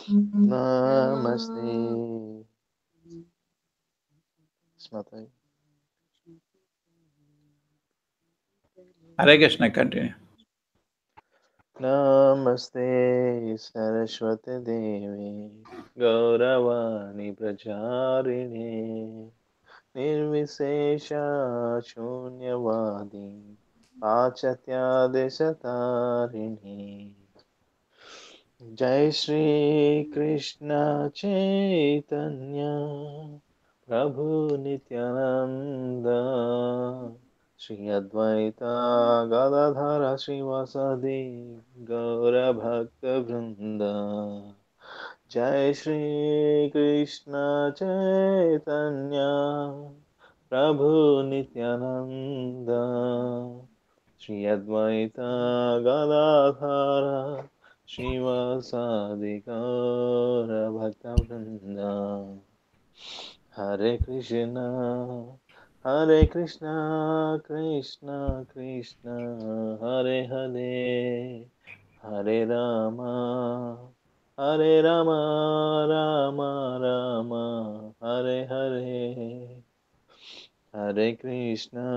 Namaste. Smatai. Hare Krishna, continue. Namaste Saraswati Devi Gauravani Pracharini Nirvisesha Shunyavadi Pachatya Desatarini Jai Shri Krishna Chaitanya Prabhu Nityananda Shri Advaita Gadadhara Srivasadi Gaura Bhakta Vrinda Jai Shri Krishna Chaitanya Prabhu Nityananda Shri Advaita Gadadhara Srivasadi Gaura Bhakta Vrinda Hare Krishna Hare Krishna Krishna Krishna Hare Hare Hare Rama Hare Rama Rama Rama Hare Hare Hare Krishna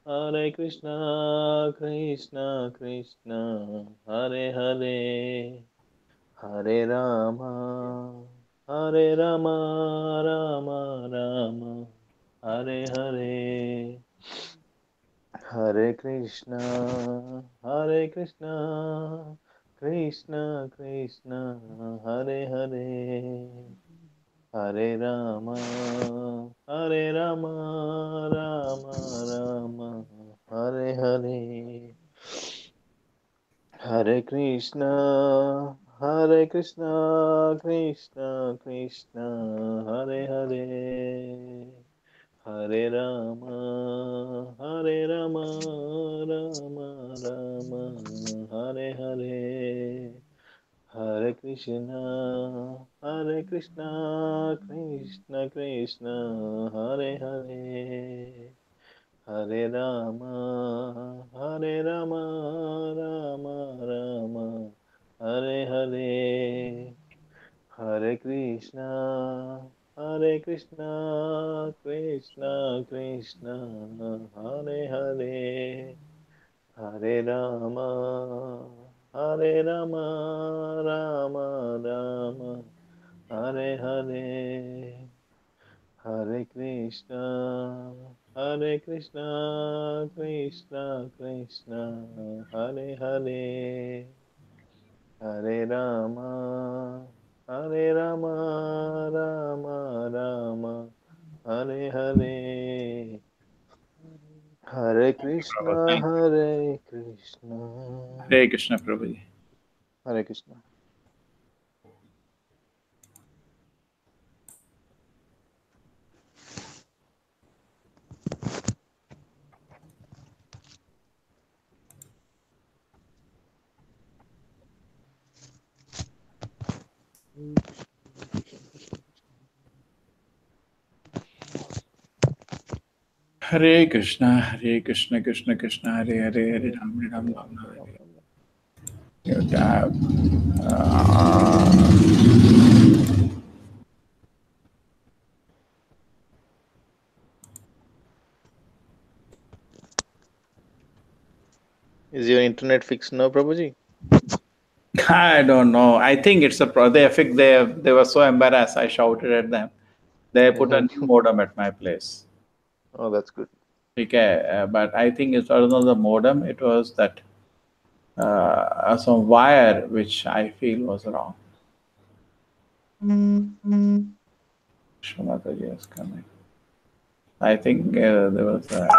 Hare Krishna Krishna Krishna Hare Hare Hare Rama Hare Rama Rama Rama Hare Hare Hare Krishna Hare Krishna Krishna Krishna Hare Hare Hare Rama Hare Rama Rama Rama Hare Hare Hare Krishna Hare Krishna Krishna Krishna Hare Hare Hare Rama Hare Rama Rama Rama Hare Hare Hare Krishna Krishna Krishna Hare Hare Hare Rama Rama Rama Hare Hare Hare Krishna Krishna Krishna Hare Hare Hare Rama Rama Rama Hare Hare Hare Krishna Krishna Krishna Hare Hare Hare Rama Rama Rama Hare Hare Hare Prabhu, Krishna thank you. Hare Krishna Hare Krishna, Prabhuji. Hare Krishna. Hare Krishna, Krishna Krishna, Hare Hare, Hare Ram, Ram Ram, Hare Hare. Is your internet fixed now, Prabhuji? I don't know. I think it's a they affect they were so embarrassed. I shouted at them. They put a new modem at my place. Oh, that's good. Okay, but I think it was not the modem. It was that some wire which I feel was wrong. Shomataji is coming. I think there was a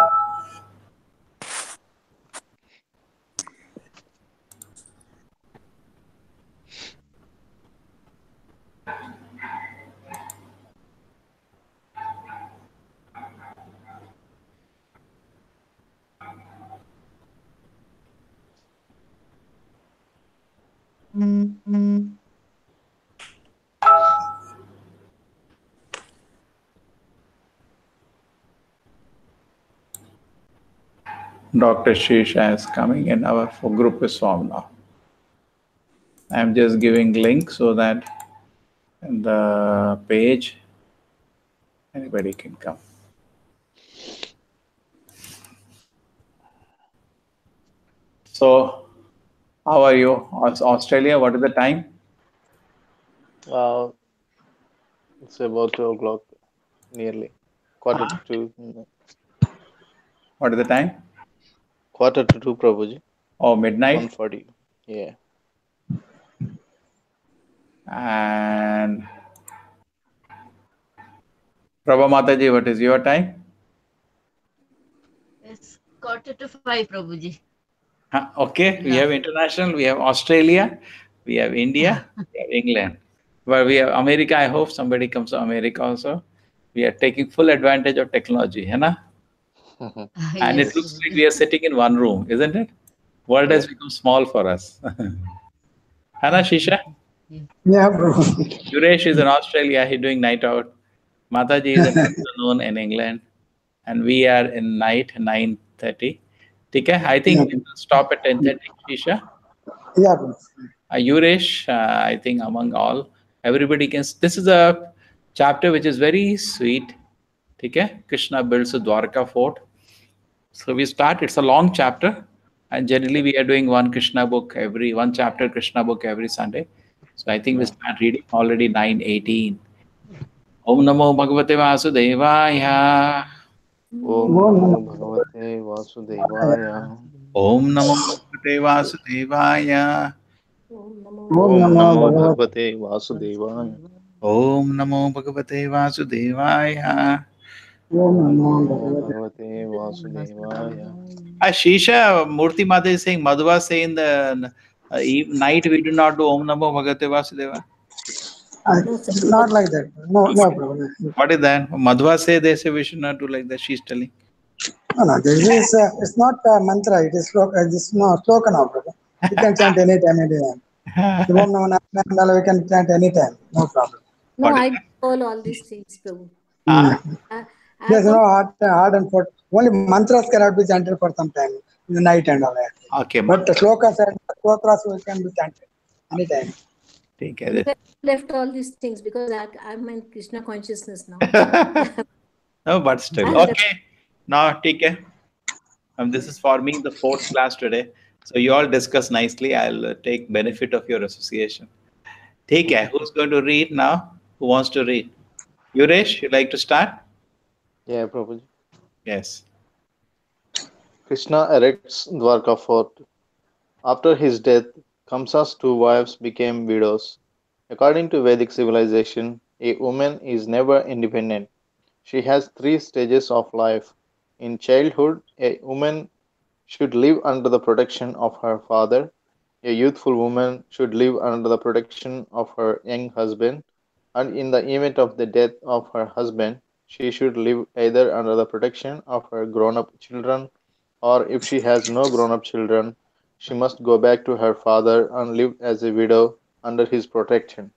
Dr. Shisha is coming and our group is formed now. I'm just giving link so that in the page anybody can come. So, how are you? Australia, what is the time? Uh, it's about 2 o'clock, nearly. Quarter to two. What is the time? Quarter to two, Prabhuji. Oh, midnight. 1:40. Yeah. And Prabha Mataji, what is your time? It's 4:45, Prabhuji. Okay, we Yeah. have international, we have Australia, we have India, we have England. But we have America. I hope somebody comes to America also. We are taking full advantage of technology, है ना? And it Yes, looks like we are sitting in one room, isn't it? World Yeah. has become small for us. है ना, Shisha? Yeah, bro. Suresh is in Australia. He's doing night out. Mataji is in afternoon in England. And we are in night, 9:30. Okay, I Yeah, think we will stop at 10:30, Shisha. yeah, bro. Yuresh, I think among all, everybody can. This is a chapter which is very sweet. Okay, Krishna builds a Dwarka fort. So we start. It's a long chapter, and generally we are doing one chapter Krishna book every Sunday. So I think we Yeah. start reading already 9:18. Om Namo Bhagavate Vasudevaya. Om Oh, Namo no, Bhagavate Vasudevaya. Om Namo Bhagavate Vasudevaya. Om Om Namo Namo Bhagavate Bhagavate Vasudevaya. Om Namo Bhagavate Vasudevaya. Om Om Namo Namo Bhagavate. Bhagavate Vasudevaya. Shisha Murti Mata is saying, Madhva say in the night we do not do Om Namo Bhagavate Vasudeva. It's not like that. No, no, bro. What is that? Madhva say they say we should not do like that. She's telling. No, no. This is it's not a mantra. It is sloka. This no sloka now, brother. You can chant anytime, anytime. The Om Namo Narayana we can chant anytime. No problem. No, What is I that? don't follow all these things, Prabhu. Ah, I There's don't. no hard and for only mantras cannot be chanted for some time in the night and all that. okay, But the mantra. slokas and stotras we can be chanted anytime. Take You care. have left all these things because I'm in Krishna consciousness now. No, but still. I've left. Okay. Now take care. This is for me the fourth class today. So you all discuss nicely. I'll take benefit of your association. Take care. Who's going to read now? Who wants to read? Yuresh, you like to start? Yeah, Prabhuji. Yes. Krishna erects Dwarka fort. After his death, Kamsa's two wives became widows. According to Vedic civilization, a woman is never independent. She has three stages of life. In childhood, a woman should live under the protection of her father. A youthful woman should live under the protection of her young husband. And in the event of the death of her husband, she should live either under the protection of her grown up children, or if she has no grown up children, she must go back to her father and live as a widow under his protection.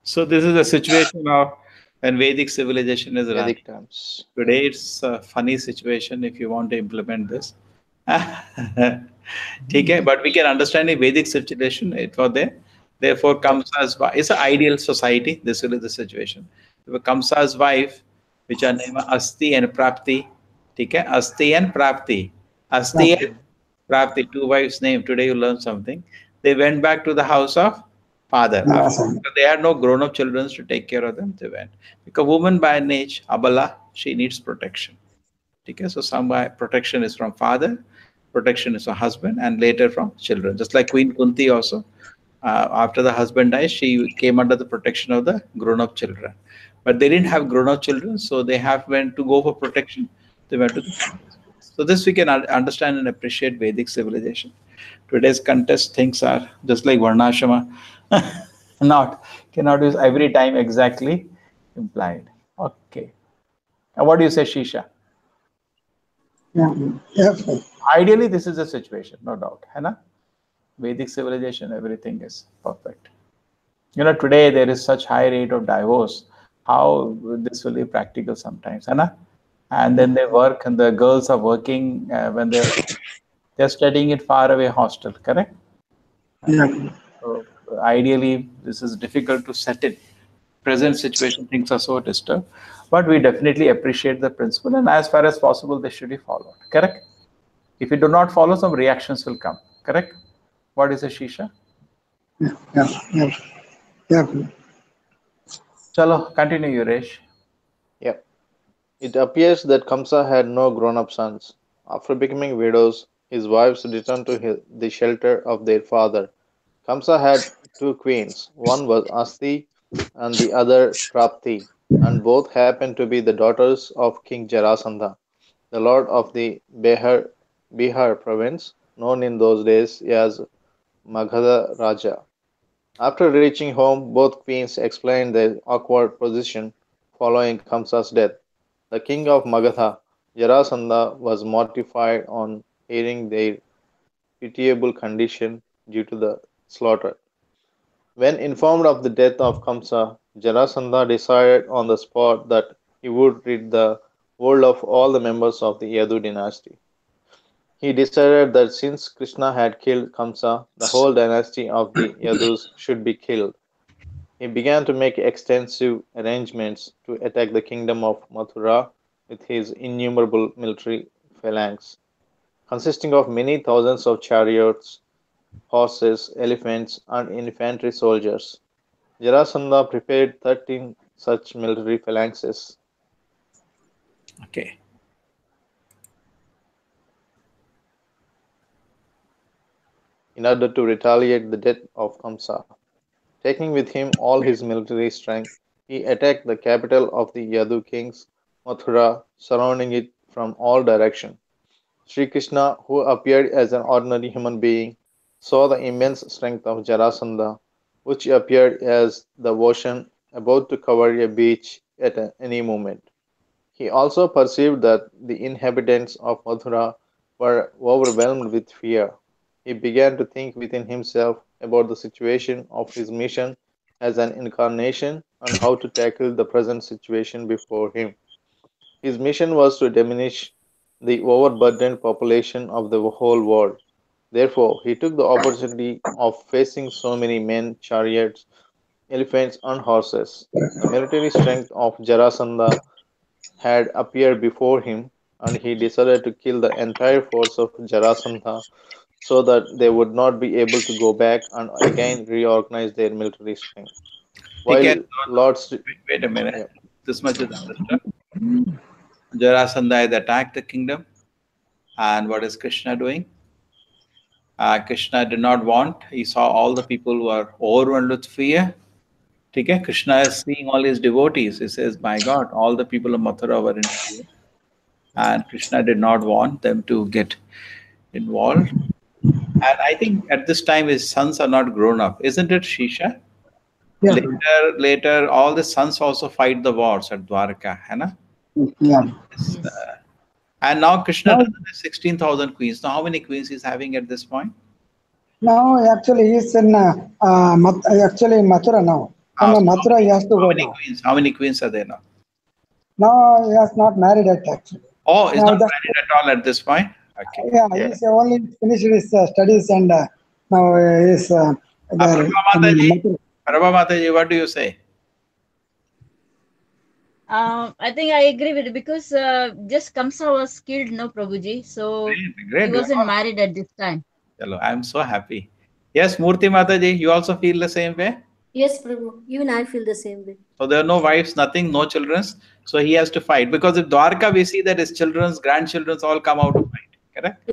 So this is a situation of when Vedic civilization is running. Vedic times. Today it's a funny situation if you want to implement this. Okay, but we can understand a Vedic situation. It was there. Therefore, Yep. Kamsa's wife. It's an ideal society. This will be the situation. If Kamsa's wife, which are named Asti and Prapti, okay, Asti and Prapti. Asti and Prapti, two wives' name. Today you learn something. They went back to the house of father. Yes, After they had no grown-up children to take care of them, they went. Because woman by nature, Abala, she needs protection. Okay, so some protection is from father, protection is from husband, and later from children. Just like Queen Kunti also, after the husband died, she came under the protection of the grown-up children. But they didn't have grown-up children, so they have went to go for protection. They went to the father's place. So this we can understand and appreciate Vedic civilization. Today's contest things are just like Varnashrama, not cannot use every time exactly implied. Okay. Now what do you say, Shisha? yeah, yeah. Ideally, this is a situation, no doubt. है ना? Vedic civilization, everything is perfect. Today there is such high rate of divorce. How this will be practical sometimes, है ना? And then they work, and the girls are working when they're studying it far away hostel, correct? Yeah. ideally, this is difficult to set in. Present situation, things are so disturbed, but we definitely appreciate the principle, and as far as possible, they should be followed. Correct? If you do not follow, some reactions will come. Correct? What is a Shisha? Yeah, yeah, yeah, yeah. Chalo, continue, Yuresh. Yeah. It appears that Kamsa had no grown-up sons. After becoming widows, his wives returned to the shelter of their father. Kamsa had two queens. One was Asti and the other Prapti, and both happened to be the daughters of King Jarasandha, the lord of the Bihar province, known in those days as Magadha Raja. After reaching home, both queens explained their awkward position following Kamsa's death. The king of Magadha, Jarasandha, was mortified on hearing their pitiable condition due to the slaughter. When informed of the death of Kamsa, Jarasandha decided on the spot that he would rid the world of all the members of the Yadu dynasty. He decided that since Krishna had killed Kamsa, the whole dynasty of the Yadus should be killed. He began to make extensive arrangements to attack the kingdom of Mathura with his innumerable military phalanx, consisting of many thousands of chariots, horses, elephants, and infantry soldiers. Jarasandha prepared 13 such military phalanxes. Okay. In order to retaliate the death of Kamsa. Taking with him all his military strength, he attacked the capital of the Yadu kings, Mathura, surrounding it from all directions. Sri Krishna, who appeared as an ordinary human being, saw the immense strength of Jarasandha, which appeared as the ocean about to cover a beach at any moment. He also perceived that the inhabitants of Mathura were overwhelmed with fear. He began to think within himself about the situation of his mission as an incarnation and how to tackle the present situation before him. His mission was to diminish the overburdened population of the whole world. Therefore, he took the opportunity of facing so many men, chariots, elephants, and horses. The military strength of Jarasandha had appeared before him, and he decided to kill the entire force of Jarasandha so that they would not be able to go back and again reorganize their military strength. Okay. While Lord Sri- Wait a minute. yeah, This much is understood. Jarasandha had attacked the kingdom, and what is Krishna doing? Krishna did not want. He saw all the people who are overwhelmed with fear. Okay? Krishna is seeing all his devotees. He says, "My God, all the people of Mathura were in fear," and Krishna did not want them to get involved. And I think at this time his sons are not grown up, isn't it, Shisha? Yeah, Later, all the sons also fight the wars at Dwarka, है ना? yeah. Yes, and now Krishna Now, doesn't have 16,000 queens. Now, how many queens he's having at this point? now actually he's in actually in Mathura now. From So Mathura he has to how go many now. queens? How many queens are there now? Now he has not married yet actually. Oh, he's Now not the, married at all at this point. Okay. yeah, yeah, he's only finished his studies and now he's there Prabha in Mataji, Mathura. Prabha Mataji, what do you say? I think I agree with it because just Kamsa was killed, no Prabhuji. So Great. he wasn't married at this time. Chalo, I'm so happy. Yes, Murthy Mataji, you also feel the same way? Yes, Prabhu. Even I feel the same way. So there are no wives, nothing, no children. So he has to fight. Because if Dwarka, we see that his children's, grandchildren's all come out to fight. Correct?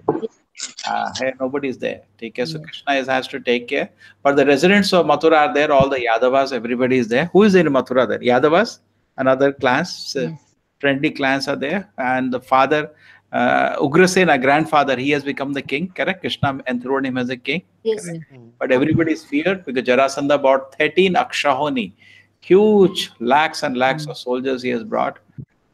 Here nobody is there. Take care. So Krishna has to take care. But the residents of Mathura are there. All the Yadavas, everybody is there. Who is there in Mathura there? Yadavas, another class, Yes. friendly clans are there. And the father, Ugrasena, grandfather, he has become the king. Correct? Krishna enthroned him as a king. Yes. Correct? But everybody is feared because Jarasandha brought 13 Akshahoni, huge lakhs and lakhs of soldiers he has brought.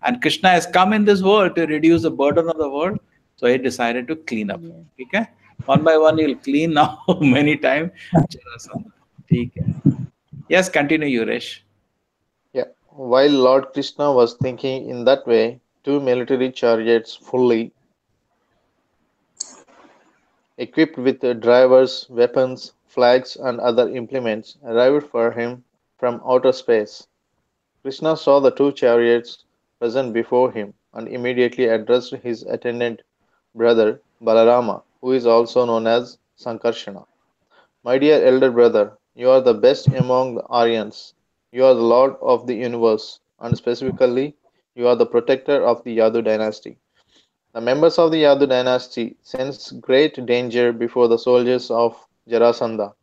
And Krishna has come in this world to reduce the burden of the world. So he decided to clean up. Yeah. Okay? One by one, he'll clean now many times. Yes, continue, Yuresh. yeah. While Lord Krishna was thinking in that way, two military chariots fully equipped with drivers, weapons, flags, and other implements arrived for him from outer space. Krishna saw the two chariots present before him and immediately addressed his attendant brother Balarama, who is also known as Sankarshana. My dear elder brother, you are the best among the Aryans. You are the lord of the universe, and specifically, you are the protector of the Yadu dynasty. The members of the Yadu dynasty sense great danger before the soldiers of Jarasandha,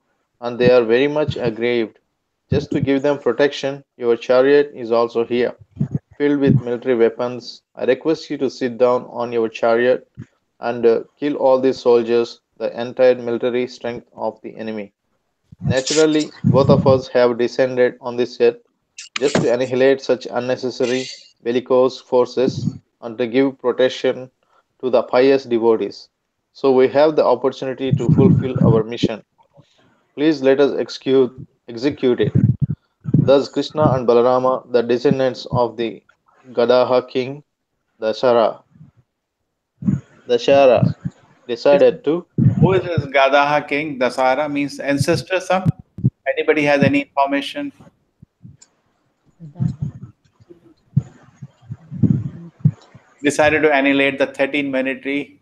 and they are very much aggrieved. Just to give them protection, your chariot is also here, filled with military weapons. I request you to sit down on your chariot and kill all these soldiers, the entire military strength of the enemy. Naturally, both of us have descended on this earth just to annihilate such unnecessary bellicose forces and to give protection to the pious devotees. So we have the opportunity to fulfill our mission. Please let us execute it. Thus Krishna and Balarama, the descendants of the Gadaha king Dashara, decided to. Who is this Gadaha king? Dasara means ancestor, some? Anybody has any information? Decided to annihilate the 13 military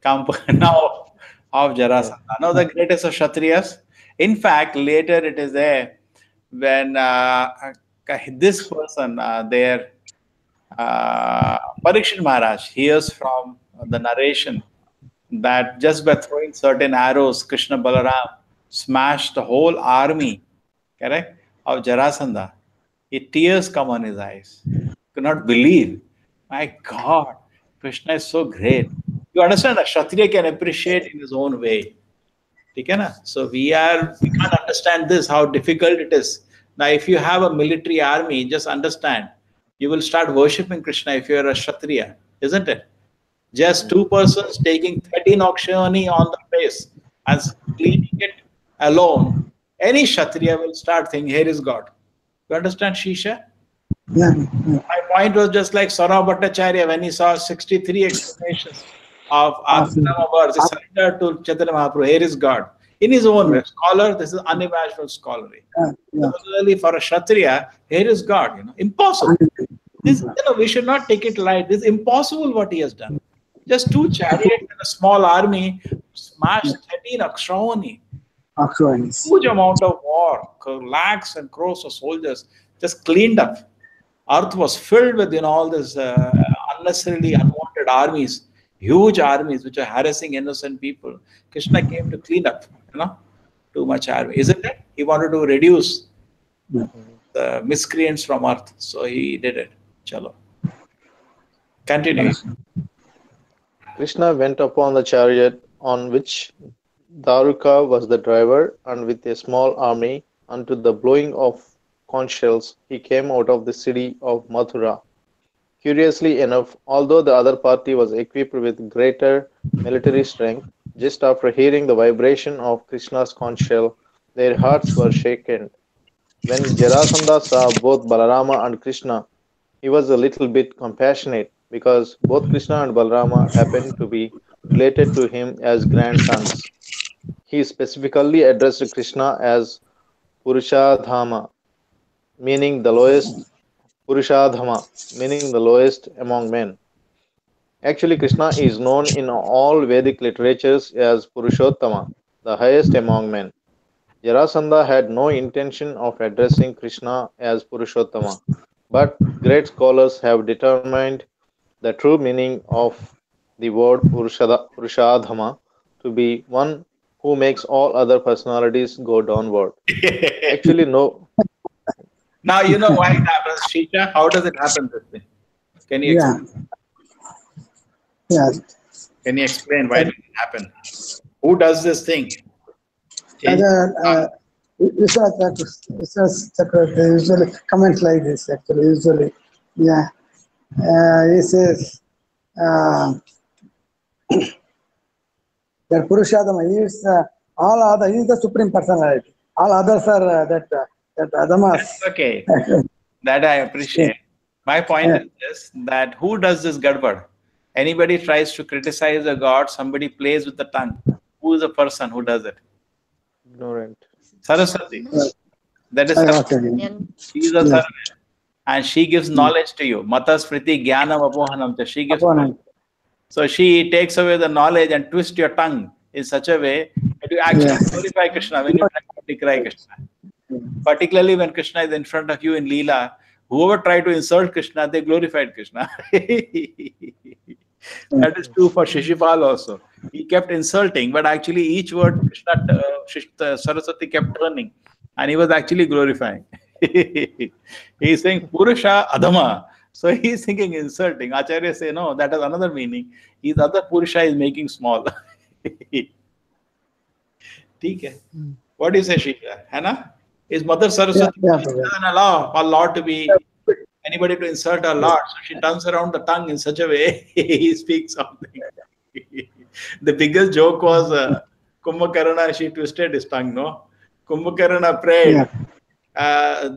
camp now of Yeah. Jarasandha. Now the greatest of Kshatriyas. In fact, later it is there when this person, their Parikshit Maharaj, hears from the narration that just by throwing certain arrows, Krishna Balaram smashed the whole army, correct, of Jarasandha. Tears come on his eyes. Could not believe. My God, Krishna is so great. You understand that Kshatriya can appreciate in his own way. ठीक है ना? So we can't understand this, how difficult it is. Now, if you have a military army, just understand, you will start worshipping Krishna if you are a Kshatriya, isn't it? Just two persons taking 13 Akshayani on the face and cleaning it alone. Any Kshatriya will start thinking, here is God. You understand, Shisha? Yeah. My point was just like Saurabh Bhattacharya when he saw 63 explanations of Atmanama birth, he surrendered to Chaitanya Mahaprabhu. Here is God. In his own way, scholar, this is unimaginable scholarly. Similarly, for a Kshatriya, here is God. Impossible. This, we should not take it light. This is impossible what he has done. Just two chariots and a small army smashed 13 Akshayani. Huge amount of war, lakhs and crores of soldiers just cleaned up. Earth was filled with all this unnecessarily unwanted armies, huge armies which are harassing innocent people. Krishna came to clean up, too much army, isn't it? He wanted to reduce the miscreants from earth, so he did it. Chalo. Continue. Krishna went upon the chariot on which Dwarka was the driver, and with a small army, unto the blowing of conch shells, he came out of the city of Mathura. Curiously enough, although the other party was equipped with greater military strength, just after hearing the vibration of Krishna's conch shell, their hearts were shaken. When Jarasandha saw both Balarama and Krishna, he was a little bit compassionate because both Krishna and Balarama happened to be related to him as grandsons. He specifically addressed Krishna as Purushadhama, meaning the lowest Purushadhama, meaning the lowest among men. Actually, Krishna is known in all Vedic literatures as Purushottama, the highest among men. Jarasandha had no intention of addressing Krishna as Purushottama, but great scholars have determined the true meaning of the word Purushadhama to be one who makes all other personalities go downward. Actually, no. Now you know why it happens, Shisha. How does it happen this way? Can you explain? Can you explain why does it happen? Who does this thing? Usually comments like this actually usually. He says that Purushadama is all other, he is the supreme personality. All others are that Adamas. Okay, that I appreciate. My point is this, that who does this gadbad? Anybody tries to criticize a god, somebody plays with the tongue. Who is the person who does it? Ignorant. Saraswati. Right. That is Okay. Saraswati. Young. She is a Yes. servant. And she gives knowledge to you. Mata Smriti Jnanam Apohanam. She gives knowledge. Opponent. So she takes away the knowledge and twists your tongue in such a way that you actually Yes. glorify Krishna when you try to decry Krishna. Particularly when Krishna is in front of you in Leela, whoever tried to insult Krishna, they glorified Krishna. That is true for Shishupal also. He kept insulting, but actually each word Krishna, Saraswati kept turning, and he was actually glorifying. He is saying Purusha Adama. So he is thinking insulting. Acharya say no, that has another meaning. His other Purusha is making small. ठीक है. What do you say, Shikha? Hannah? His mother Yeah. Saraswati Yeah. doesn't allow our Lord to be anybody to insult our Lord. So she turns around the tongue in such a way he speaks something. The biggest joke was Kumbhakarna, she twisted his tongue, no? Kumbhakarna Yeah. prayed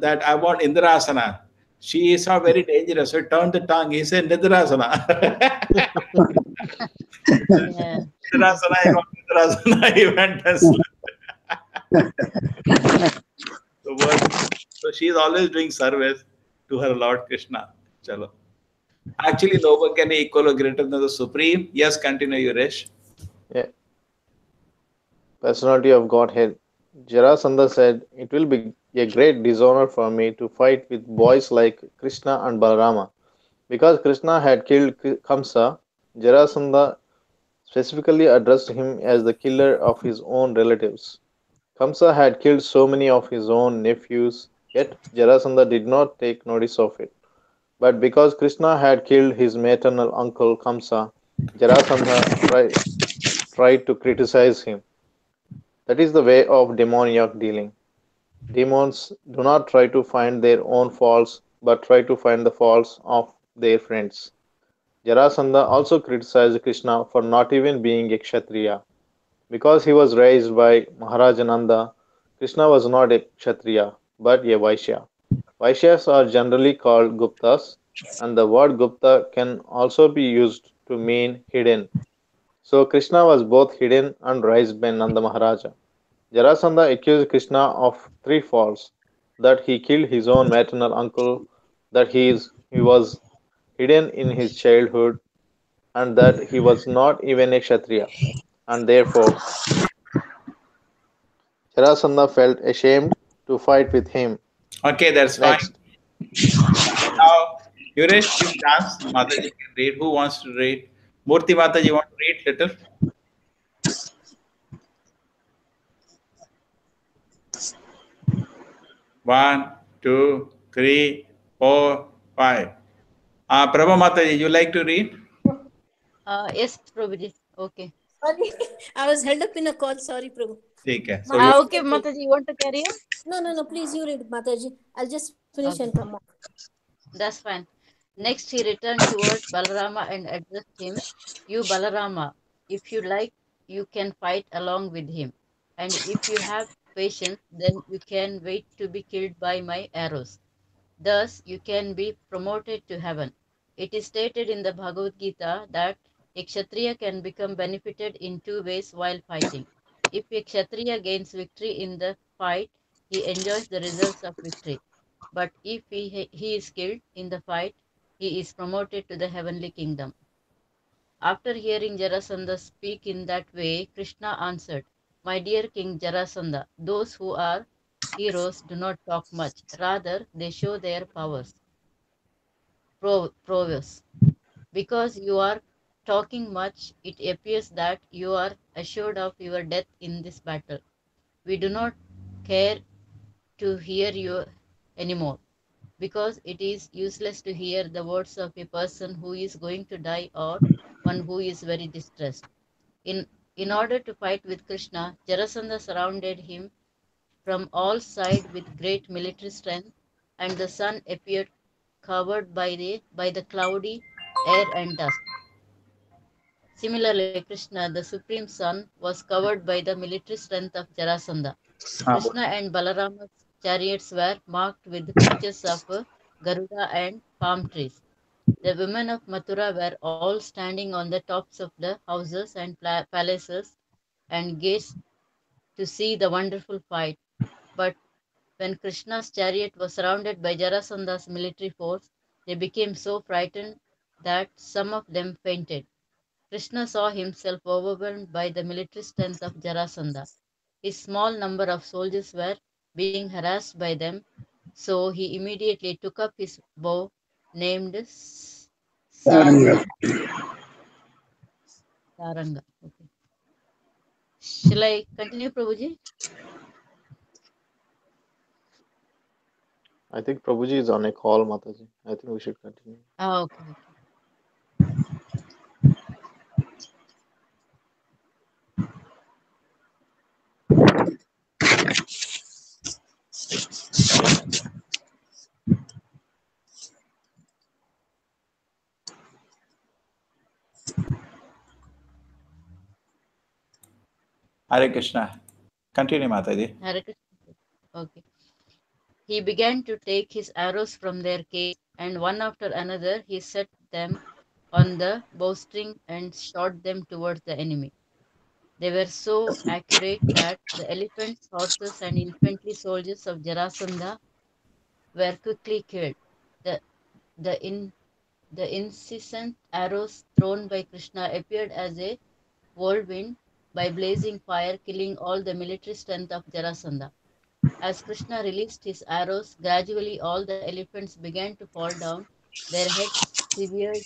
that I want Indrasana. She saw very dangerous, so he turned the tongue. He said Nidrasana. Yeah. Nidrasana, he got Nidrasana, he went and slept. So she is always doing service to her Lord Krishna. Chalo. Actually, no one can be equal or greater than the Supreme. Yes, continue, Yuresh. Yeah. Personality of Godhead. Jarasandha said, "It will be a great dishonor for me to fight with boys like Krishna and Balarama." Because Krishna had killed Kamsa, Jarasandha specifically addressed him as the killer of his own relatives. Kamsa had killed so many of his own nephews, yet Jarasandha did not take notice of it. But because Krishna had killed his maternal uncle Kamsa, Jarasandha tried to criticize him. That is the way of demoniac dealing. Demons do not try to find their own faults, but try to find the faults of their friends. Jarasandha also criticized Krishna for not even being a Kshatriya. Because he was raised by Maharaja Nanda, Krishna was not a Kshatriya, but a Vaishya. Vaishyas are generally called Guptas, and the word Gupta can also be used to mean hidden. So Krishna was both hidden and raised by Nanda Maharaja. Jarasandha accused Krishna of three faults: that he killed his own maternal uncle, that he was hidden in his childhood, and that he was not even a Kshatriya. And therefore, Jarasandha felt ashamed to fight with him. Okay, that's fine. Next, Now, Yuresh, give chance. Mataji can read. Who wants to read? Murthy Mataji, want to read little? One, two, three, four, five. Prabha Mataji, you like to read? Yes, Prabhuji. Okay. Sorry, I was held up in a call. Sorry, Prabhu. ठीक है. So you Okay, Mataji, you want to carry on? No. Please, you read, Mataji. I'll just finish and Okay, come back. that's fine. Next, he returned toward Balarama and addressed him, "You Balarama, if you like, you can fight along with him. And if you have patience, then you can wait to be killed by my arrows. Thus, you can be promoted to heaven." It is stated in the Bhagavad Gita that a Kshatriya can become benefited in two ways while fighting. If a Kshatriya gains victory in the fight, he enjoys the results of victory. But if he is killed in the fight, he is promoted to the heavenly kingdom. After hearing Jarasandha speak in that way, Krishna answered, "My dear King Jarasandha, those who are heroes do not talk much. Rather, they show their prowess. Because you are talking much, it appears that you are assured of your death in this battle. We do not care to hear you anymore, because it is useless to hear the words of a person who is going to die or one who is very distressed." In order to fight with Krishna, Jarasandha surrounded him from all sides with great military strength, and the sun appeared covered by the cloudy air and dust. Similarly, Krishna, the supreme sun, was covered by the military strength of Jarasandha. Krishna and Balarama's chariots were marked with pictures of Garuda and palm trees. The women of Mathura were all standing on the tops of the houses and palaces and gates to see the wonderful fight. But when Krishna's chariot was surrounded by Jarasanda's military force, they became so frightened that some of them fainted. Krishna saw himself overwhelmed by the military strength of Jarasandha. His small number of soldiers were being harassed by them, so he immediately took up his bow named Saranga. Saranga. Okay. Shall I continue, Prabhuji? I think Prabhuji is on a call, Mataji. I think we should continue. Okay, okay. Hare Krishna. Continue, Mataji. Hare Krishna. Okay. He began to take his arrows from their case, and one after another he set them on the bowstring and shot them towards the enemy. They were so accurate that the elephants, horses, and infantry soldiers of Jarasandha were quickly killed. The, the, in, the incessant arrows thrown by Krishna appeared as a whirlwind by blazing fire, killing all the military strength of Jarasandha. As Krishna released his arrows, gradually all the elephants began to fall down, their heads severed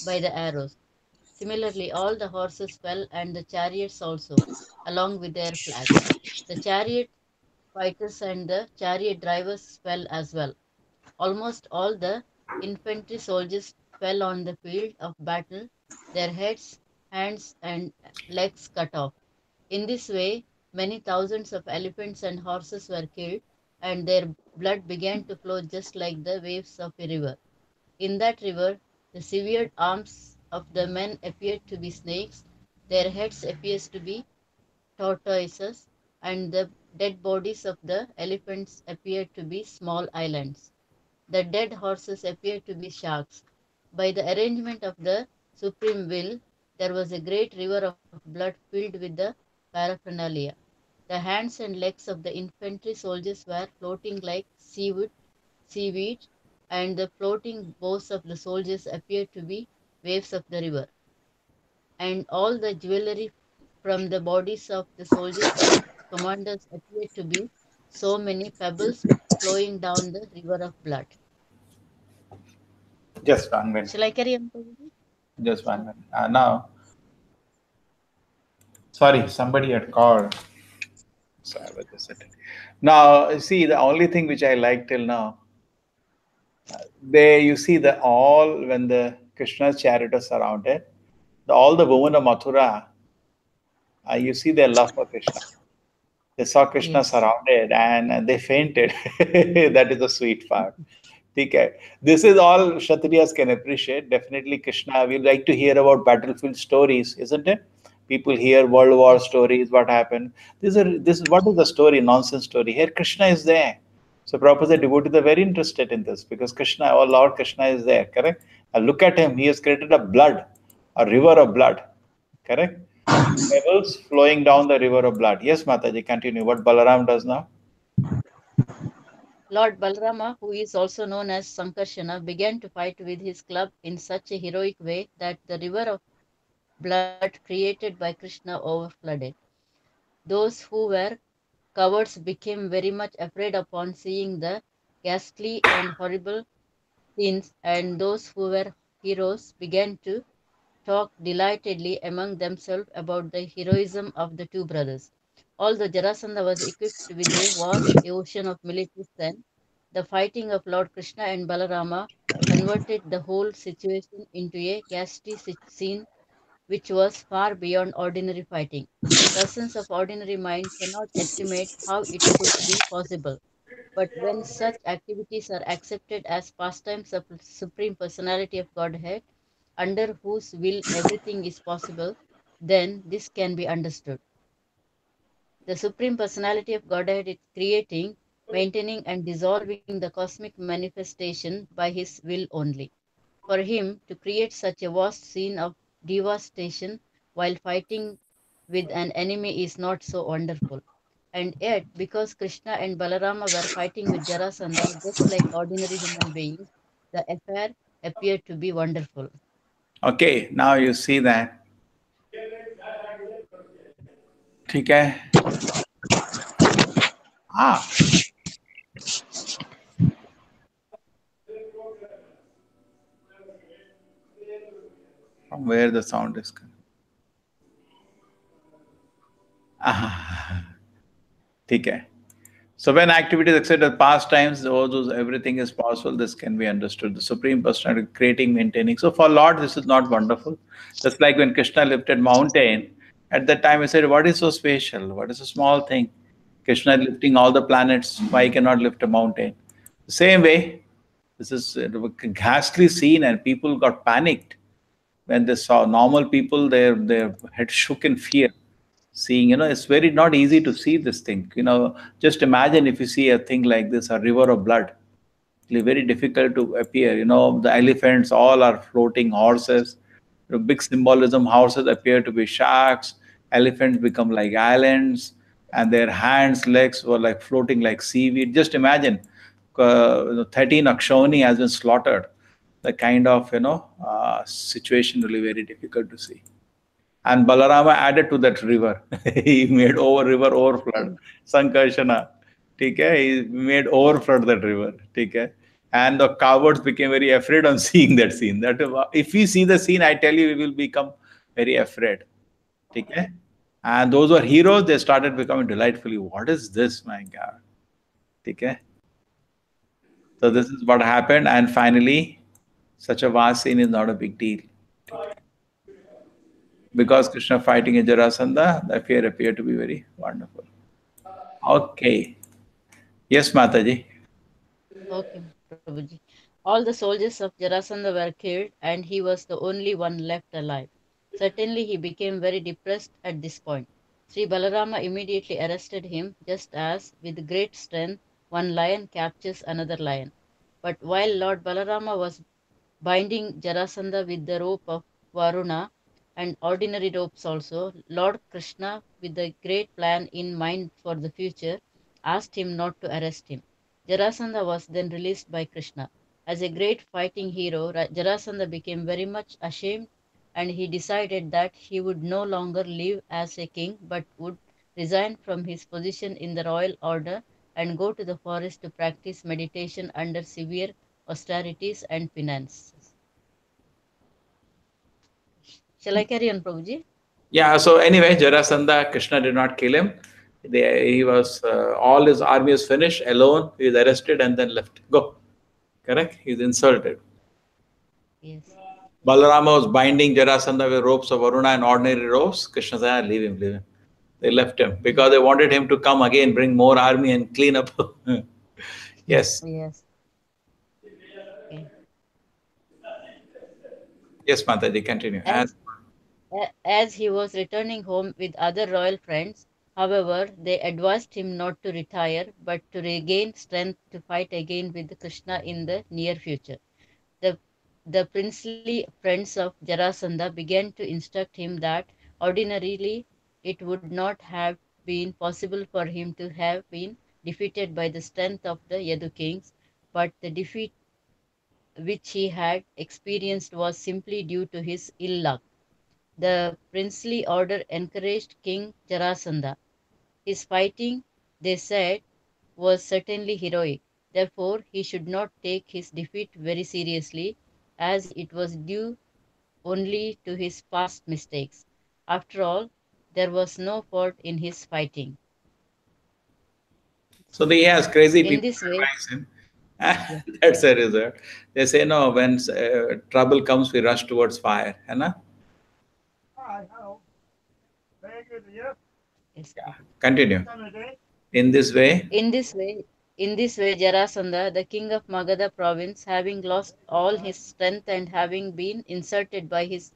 by the arrows. Similarly, all the horses fell and the chariots also, along with their flags. The chariot fighters and the chariot drivers fell as well. Almost all the infantry soldiers fell on the field of battle, their heads, hands, and legs cut off. In this way, many thousands of elephants and horses were killed, and their blood began to flow just like the waves of a river. In that river, the severed arms of the men appeared to be snakes, their heads appeared to be tortoises, and the dead bodies of the elephants appeared to be small islands. The dead horses appeared to be sharks. By the arrangement of the supreme will, there was a great river of blood filled with the paraphernalia. The hands and legs of the infantry soldiers were floating like seaweed, and the floating bows of the soldiers appeared to be waves of the river. And all the jewelry from the bodies of the soldiers and commanders appeared to be so many pebbles flowing down the river of blood. Just 1 minute. Shall I carry on? Prabhuji? Just 1 minute. Now, sorry, somebody had called. So I was just sitting. Now, see, the only thing which I like till now, there you see the all when the Krishna's chariot is surrounded, all the women of Mathura, you see their love for Krishna. They saw Krishna Yes. surrounded and they fainted. That is the sweet part. Okay. This is all Kshatriyas can appreciate. Definitely, Krishna, we like to hear about battlefield stories, isn't it? People hear World War stories, what happened. This is what is the story, nonsense story. Here, Krishna is there. So, Prabhupada devotees are very interested in this because Krishna, our Lord Krishna is there, correct? And look at him, he has created a river of blood, correct? Pebbles flowing down the river of blood. Yes, Mataji, continue. What Balaram does now? Lord Balrama, who is also known as Sankarshana, began to fight with his club in such a heroic way that the river of blood created by Krishna overflooded. Those who were cowards became very much afraid upon seeing the ghastly and horrible scenes, and those who were heroes began to talk delightedly among themselves about the heroism of the two brothers. Although Jarasandha was equipped with a vast ocean of military strength, the fighting of Lord Krishna and Balarama converted the whole situation into a ghastly scene which was far beyond ordinary fighting. Persons of ordinary mind cannot estimate how it could be possible. But when such activities are accepted as pastimes of the Supreme Personality of Godhead, under whose will everything is possible, then this can be understood. The Supreme Personality of Godhead is creating, maintaining, and dissolving the cosmic manifestation by His will only. For Him to create such a vast scene of devastation while fighting with an enemy is not so wonderful. And yet, because Krishna and Balarama were fighting with Jarasandha just like ordinary human beings, the affair appeared to be wonderful. Okay, now you see that. ठीक है. Ah, from where the sound is coming. Ah, ठीक है. So when activities exceed past times, those everything is possible. This can be understood. The Supreme Personality creating, maintaining. So for Lord, this is not wonderful. Just like when Krishna lifted mountain, at that time he said, "What is so special? What is a small thing? Krishna lifting all the planets. Why cannot lift a mountain?" The same way, this is a ghastly scene, and people got panicked when they saw normal people. Their head shook in fear seeing, it's very not easy to see this thing. Just imagine if you see a thing like this, a river of blood. It's very difficult to appear. The elephants all are floating horses. Big symbolism. Horses appear to be sharks. Elephants become like islands, and their hands, legs were like floating like seaweed. Just imagine, 13 Akshoni has been slaughtered. The kind of situation really very difficult to see. And Balarama added to that river. He made over river overflood. Sankarshana. Okay? He made overflood that river. Okay? And the cowards became very afraid on seeing that scene. That if we see the scene, I tell you, we will become very afraid. Okay? And those who are heroes, they started becoming delightfully. What is this, my God? Okay? So this is what happened, and finally, such a vast scene is not a big deal. Because Krishna fighting in Jarasandha, the affair appeared to be very wonderful. Okay. Yes, Mataji. Okay, Prabhuji. All the soldiers of Jarasandha were killed, and he was the only one left alive. Certainly, he became very depressed at this point. Sri Balarama immediately arrested him, just as, with great strength, one lion captures another lion. But while Lord Balarama was binding Jarasandha with the rope of Varuna and ordinary ropes also, Lord Krishna, with a great plan in mind for the future, asked him not to arrest him. Jarasandha was then released by Krishna. As a great fighting hero, Jarasandha became very much ashamed, and he decided that he would no longer live as a king but would resign from his position in the royal order and go to the forest to practice meditation under severe austerities and penances. Shall I carry on, Prabhuji? Yeah, so anyway, Jarasandha, Krishna did not kill him. He was, all his army was finished, alone. He was arrested and then left. Go. Correct? He was insulted. Yes. Balarama was binding Jarasandha with ropes of Varuna and ordinary ropes. Krishna said, "Ah, leave him, leave him." They left him because they wanted him to come again, bring more army and clean up. Yes. Yes. Okay. Yes, Mataji, continue. As as he was returning home with other royal friends, however, they advised him not to retire but to regain strength to fight again with Krishna in the near future. The, the princely friends of Jarasandha began to instruct him that ordinarily it would not have been possible for him to have been defeated by the strength of the Yadu kings, but the defeat which he had experienced was simply due to his ill luck. The princely order encouraged King Jarasandha. His fighting, they said, was certainly heroic. Therefore, he should not take his defeat very seriously, as it was due only to his past mistakes. After all, there was no fault in his fighting. So he has crazy In people this way, advise him. yeah, That's a result. They say, no, when trouble comes, we rush towards fire. Hai na? yes, Yeah. Prabhu. Continue. In this way, In this way, in this way, Jarasandha, the king of Magadha province, having lost all his strength and having been insulted by his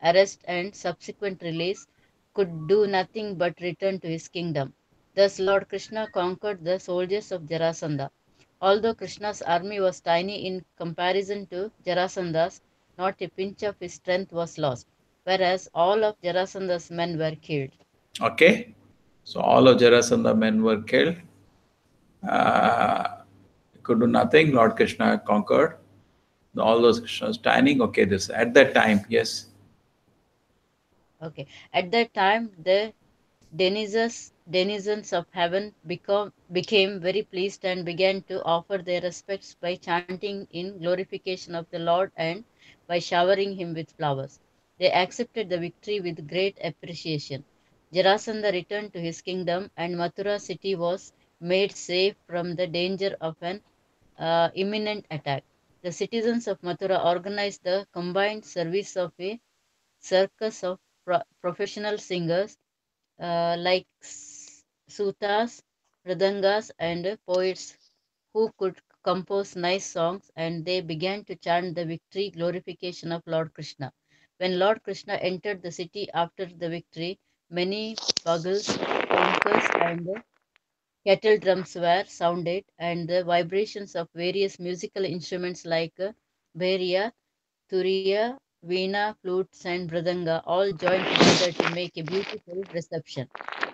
arrest and subsequent release, could do nothing but return to his kingdom. Thus, Lord Krishna conquered the soldiers of Jarasandha. Although Krishna's army was tiny in comparison to Jarasandha's, not a pinch of his strength was lost, whereas all of Jarasandha's men were killed. okay. So all of Jarasandha men were killed. Could do nothing. Lord Krishna conquered. All those Krishna standing. Okay, this at that time, yes. Okay. At that time, the denizens of heaven became very pleased and began to offer their respects by chanting in glorification of the Lord and by showering him with flowers. They accepted the victory with great appreciation. Jarasandha returned to his kingdom, and Mathura city was made safe from the danger of an imminent attack. The citizens of Mathura organized the combined service of a circus of professional singers like sutas, mridangas, and poets who could compose nice songs, and they began to chant the victory glorification of Lord Krishna. When Lord Krishna entered the city after the victory, many bugles, conchs, and kettle drums were sounded, and the vibrations of various musical instruments like bharia, turiya, veena, flutes, and mridanga all joined together to make a beautiful reception.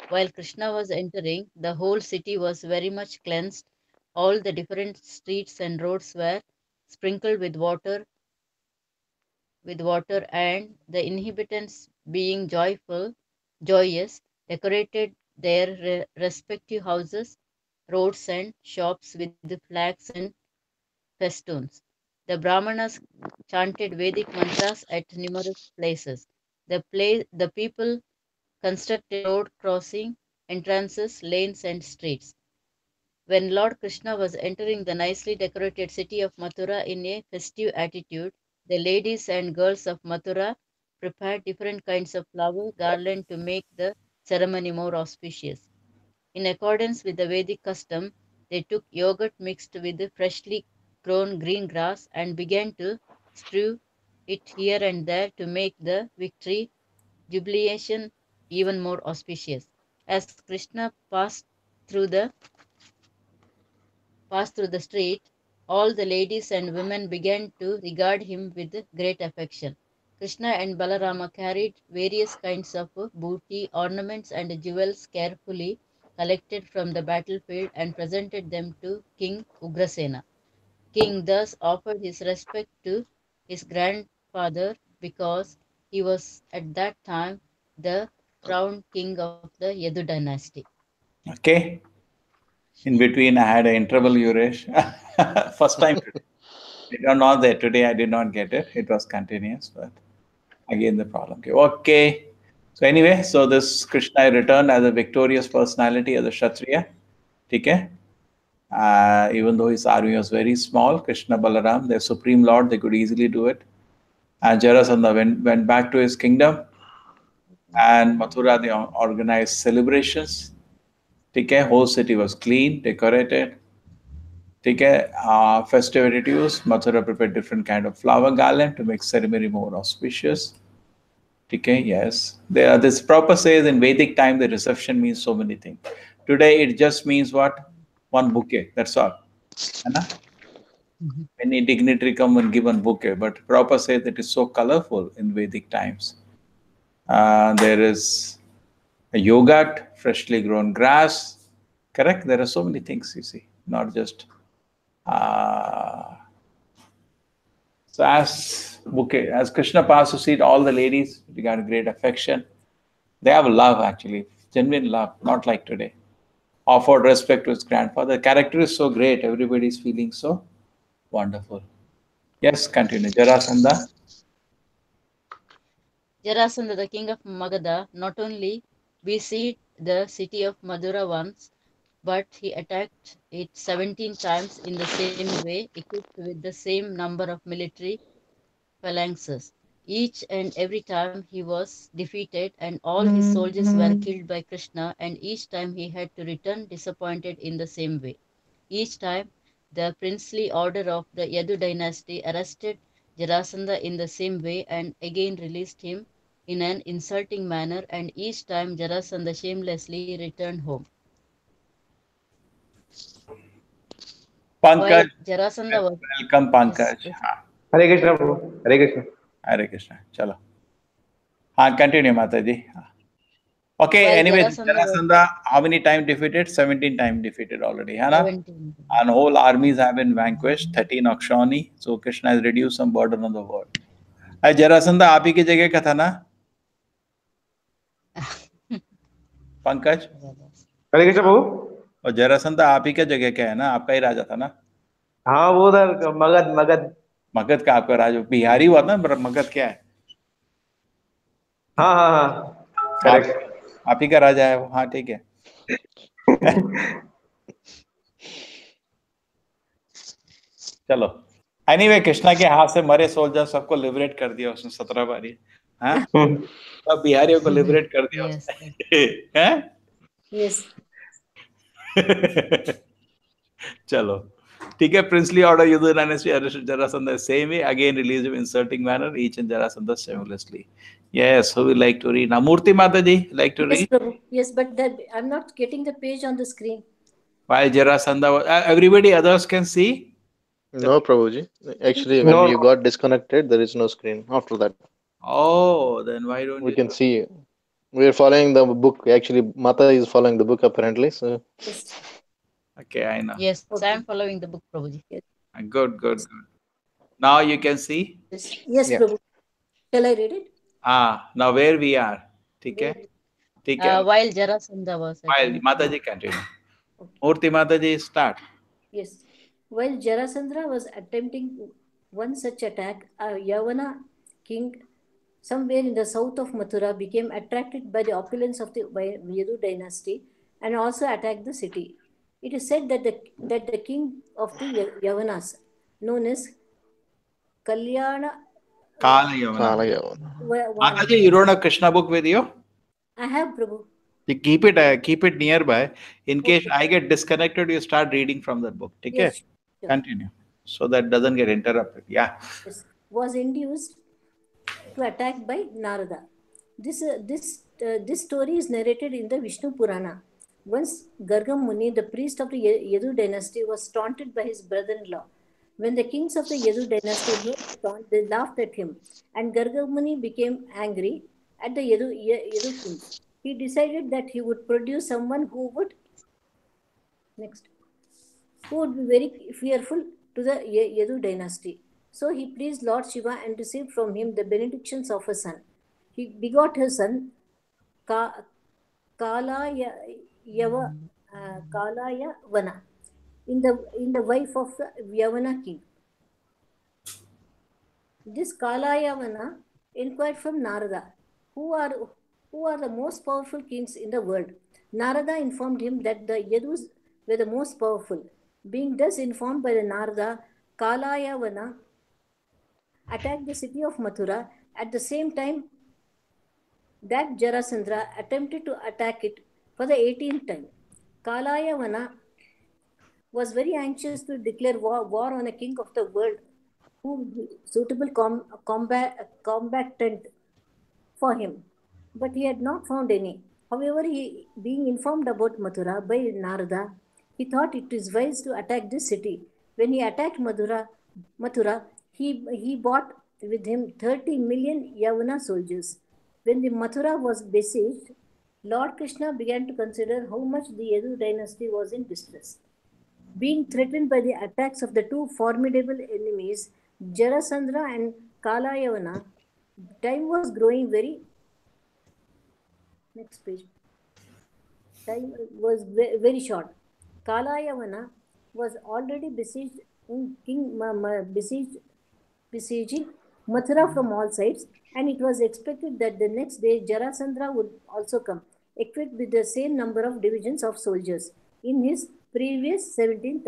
While Krishna was entering, the whole city was very much cleansed. All the different streets and roads were sprinkled with water, and the inhabitants, being joyous, decorated their respective houses, roads, and shops with the flags and festoons. The Brahmanas chanted Vedic mantras at numerous places. The people constructed road crossing, entrances, lanes, and streets. When Lord Krishna was entering the nicely decorated city of Mathura in a festive attitude, the ladies and girls of Mathura prepared different kinds of flower garland to make the ceremony more auspicious. In accordance with the Vedic custom, they took yogurt mixed with the freshly grown green grass and began to strew it here and there to make the victory jubilation even more auspicious. As Krishna through the passed through the street, all the ladies and women began to regard him with great affection. Krishna and Balarama carried various kinds of booty, ornaments, and jewels carefully collected from the battlefield and presented them to King Ugrasena. King thus offered his respect to his grandfather because he was at that time the crowned king of the Yadu dynasty. Okay. In between, I had an interval, Yuresh. First time today. I don't know that today I did not get it. It was continuous, but again the problem. Okay. So anyway, so this Krishna returned as a victorious personality as a Kshatriya. Okay. Even though his army was very small, Krishna Balaram, their supreme lord, they could easily do it. And Jarasandha went back to his kingdom, and Mathura, they organized celebrations. Okay, whole city was clean, decorated. Okay, festivities. Mathura prepared different kind of flower garland to make ceremony more auspicious. Okay, yes. This proper says in Vedic time the reception means so many things. Today it just means what? One bouquet. That's all. Anna? Mhm. Any dignitary come and give one bouquet, but proper says it is so colorful in Vedic times. There is a yogurt, freshly grown grass. Correct? There are so many things you see, not just. Uh, so as Krishna passed to see all the ladies, they got great affection. They have love actually, genuine love, not like today. Offered respect to his grandfather. The character is so great. Everybody is feeling so wonderful. Yes, continue. Jarasandha. Jarasandha, the king of Magadha, not only besieged the city of Madura once, but he attacked it 17 times in the same way, equipped with the same number of military phalanxes. Each and every time he was defeated, and all his soldiers were killed by Krishna, and each time he had to return disappointed in the same way. Each time, the princely order of the Yadu dynasty arrested Jarasandha in the same way and again released him in an insulting manner, and each time Jarasandha shamelessly returned home. While Pankaj. Jarasandha was Welcome, yes, Pankaj. yes. Hare Krishna, Prabhu. Hare Krishna. Hare Krishna. Chalo. हाँ, continue, Mataji. Okay, While anyway, Jarasandha was Jarasandha, how many times defeated? 17 times defeated already, है ना? 17. And whole armies have been vanquished, 13 Akshani. So Krishna has reduced some burden on the world. Jarasandha आप ही की जगह का था ना? पंकज? हरे कृष्ण प्रभु। और जरासंधा आप ही का जगह क्या है ना? आपका ही राजा था ना? हाँ वो उधर मगध मगध। मगध का आपका राजा बिहारी हुआ ना? मगध क्या है? हाँ हाँ हाँ करेक्ट। आप ही का राजा है वो। हाँ ठीक है। चलो एनीवे कृष्णा के हाथ से मरे सोल्जर सबको लिबरेट कर दिया उसने 17 बारी। हाँ सब बिहारियों को लिबरेट कर दिया Yes. उसने। हैं? Yes. चलो ठीक है। प्रिंसली ऑर्डर युद्ध dynasty arrested Jarasandha same way again released him insulting manner each and Jarasandha seamlessly. Yes, who will like to read? Now Murti Mataji like to Yes, read? Prabhu. Yes, but that I'm not getting the page on the screen. While Jarasandha was, everybody others can see. No, Prabhuji. Actually, when No. you got disconnected, there is no screen after that. Oh, then why don't We you? can see. We are following the book. Actually, Mata is following the book apparently. So Yes. Okay, I know. Yes, Okay. I'm following the book, Prabhuji. Good, good, good. Now you can see. Yes, yes, yeah. Prabhu. Shall I read it? Now where we are. ठीक है? Where? ठीक है. While Jarasandha was at While Mataji continue. Okay. Murti Mataji start. Yes. While Jarasandha was attempting one such attack, a Yavana king somewhere in the south of Mathura became attracted by the opulence of the Yadu dynasty and also attacked the city. It is said that the king of the Yavanas, known as Kalyana Kala Yavana. Kala Yavana. Mataji, you don't have Krishna book with you? I have, Prabhu. You keep it nearby. In case I get disconnected, you start reading from that book. ठीक है? Yes, sure. Continue. So that doesn't get interrupted. Yeah. Yes. Was induced to attack by Narada. This story is narrated in the Vishnu Purana. Once Gargam Muni, the priest of the Yadu dynasty, was taunted by his brother-in-law. When the kings of the Yadu dynasty heard the taunt, they laughed at him, and Gargam Muni became angry at the Yadu kings. He decided that he would produce someone who would be very fearful to the Yadu dynasty. So he pleased Lord Shiva and received from him the benedictions of a son. He begot his son Kalayavana in the wife of the Yavana king. This Kalayavana inquired from Narada, who are the most powerful kings in the world. Narada informed him that the Yadus were the most powerful. Being thus informed by the Narada, Kalayavana attacked the city of Mathura. At the same time that Jarasandha attempted to attack it for the 18th time. Kalayavana was very anxious to declare war on a king of the world who would be suitable combatant for him. But he had not found any. However, being informed about Mathura by Narada, he thought it is wise to attack this city. When he attacked Mathura, he brought with him 30 million Yavana soldiers. When the Mathura was besieged, Lord Krishna began to consider how much the Yadu dynasty was in distress. Being threatened by the attacks of the two formidable enemies, Jarasandha and Kalayavana, time was growing very. Next page. Time was very short. Kalayavana was already besieged besieging Mathura from all sides, and it was expected that the next day Jarasandha would also come, equipped with the same number of divisions of soldiers in his previous 17th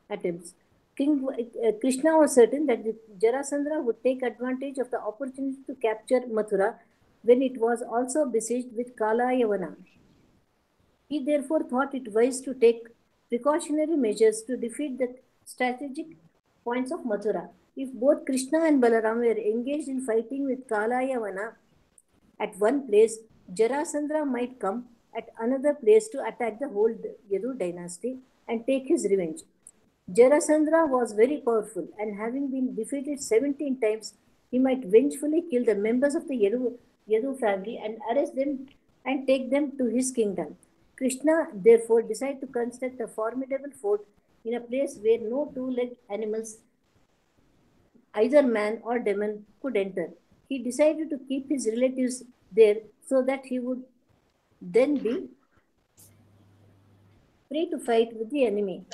attempts. King Krishna was certain that Jarasandha would take advantage of the opportunity to capture Mathura when it was also besieged with Kalayavana. He therefore thought it wise to take precautionary measures to defeat the strategic points of Mathura. If both Krishna and Balaram were engaged in fighting with Kalayavana at one place, Jarasandha might come at another place to attack the whole Yadu dynasty and take his revenge. Jarasandha was very powerful, and having been defeated 17 times, he might vengefully kill the members of the Yadu family and arrest them and take them to his kingdom. Krishna therefore decided to construct a formidable fort in a place where no two-legged animals, either man or demon, could enter. He decided to keep his relatives there so that he would then be free to fight with the enemy.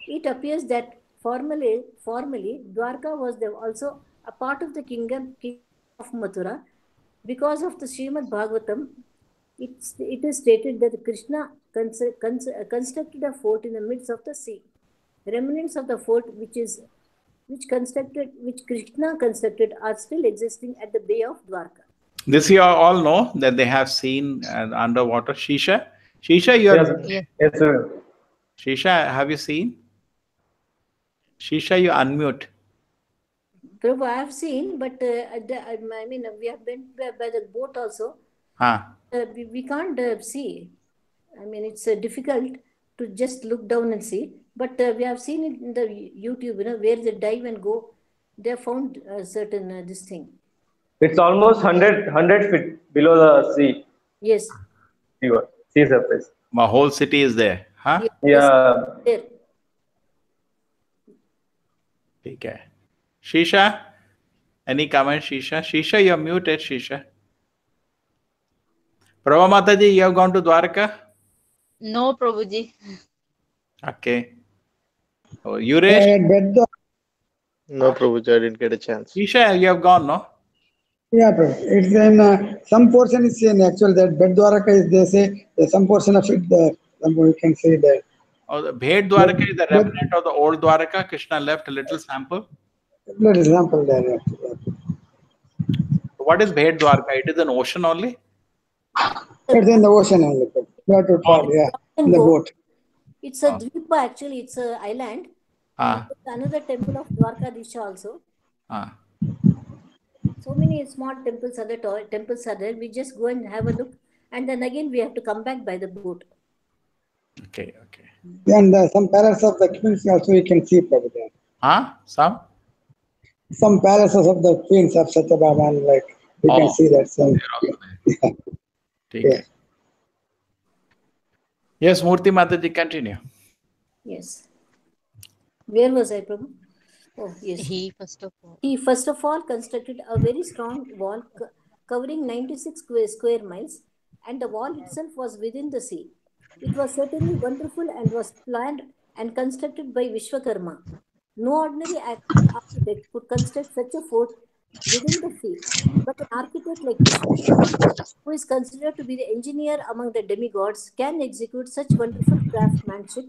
It appears that formally Dwarka was also a part of the kingdom of Mathura. Because of the Srimad Bhagavatam, it is stated that Krishna constructed a fort in the midst of the sea. Remnants of the fort which Krishna constructed are still existing at the Bay of Dwarka. This you all know that they have seen underwater. Shisha, you Yes, are. Yes. yes, sir. Shisha, have you seen? Shisha, you unmute. Prabhu, I have seen, but I mean, we have been by the boat also. Huh. We can't see. I mean, it's difficult to just look down and see. But we have seen it in the YouTube, where they dive and go. They have found certain this thing. It's almost 100 feet below the sea, Yes. sea surface. My whole city is there. Huh? Yes. Yeah, There. Okay. Shisha, any comment, Shisha? Shisha, you're muted, Shisha. Prabha Mataji, you have gone to Dwarka? No, Prabhuji. Okay. Oh, Yuresh? No, Prabhuji, I didn't get a chance. Shisha, you have gone, no? Yeah, Prabhu. It's in some portion is in actual that Bed Dwaraka is they say there's some portion of it there. We can say that. Oh, the Bhed Dwaraka is the remnant of the old Dwaraka. Krishna left a little sample. Let example there. What is Bhed Dwaraka? It is an ocean only? It's in the ocean only. Not to fall, yeah. In the boat. It's a Dvipa actually. It's an island. Ah. There's another temple of Dwarkadisha also. Ah. So many small temples are there. We just go and have a look, and then again we have to come back by the boat. Okay. And some palaces of the queens also you can see Prabhu there. Huh? Some palaces of the queens of Satyabhaman, like you can see that. So, yeah. Yes, Murthy Mataji, continue. Yes. Where was I, Prabhu? Oh, yes. He first of all constructed a very strong wall covering 96 square miles, and the wall itself was within the sea. It was certainly wonderful and was planned and constructed by Vishwakarma. No ordinary architect could construct such a fort within the sea, but an architect like Vishwakarma, who is considered to be the engineer among the demigods, can execute such wonderful craftsmanship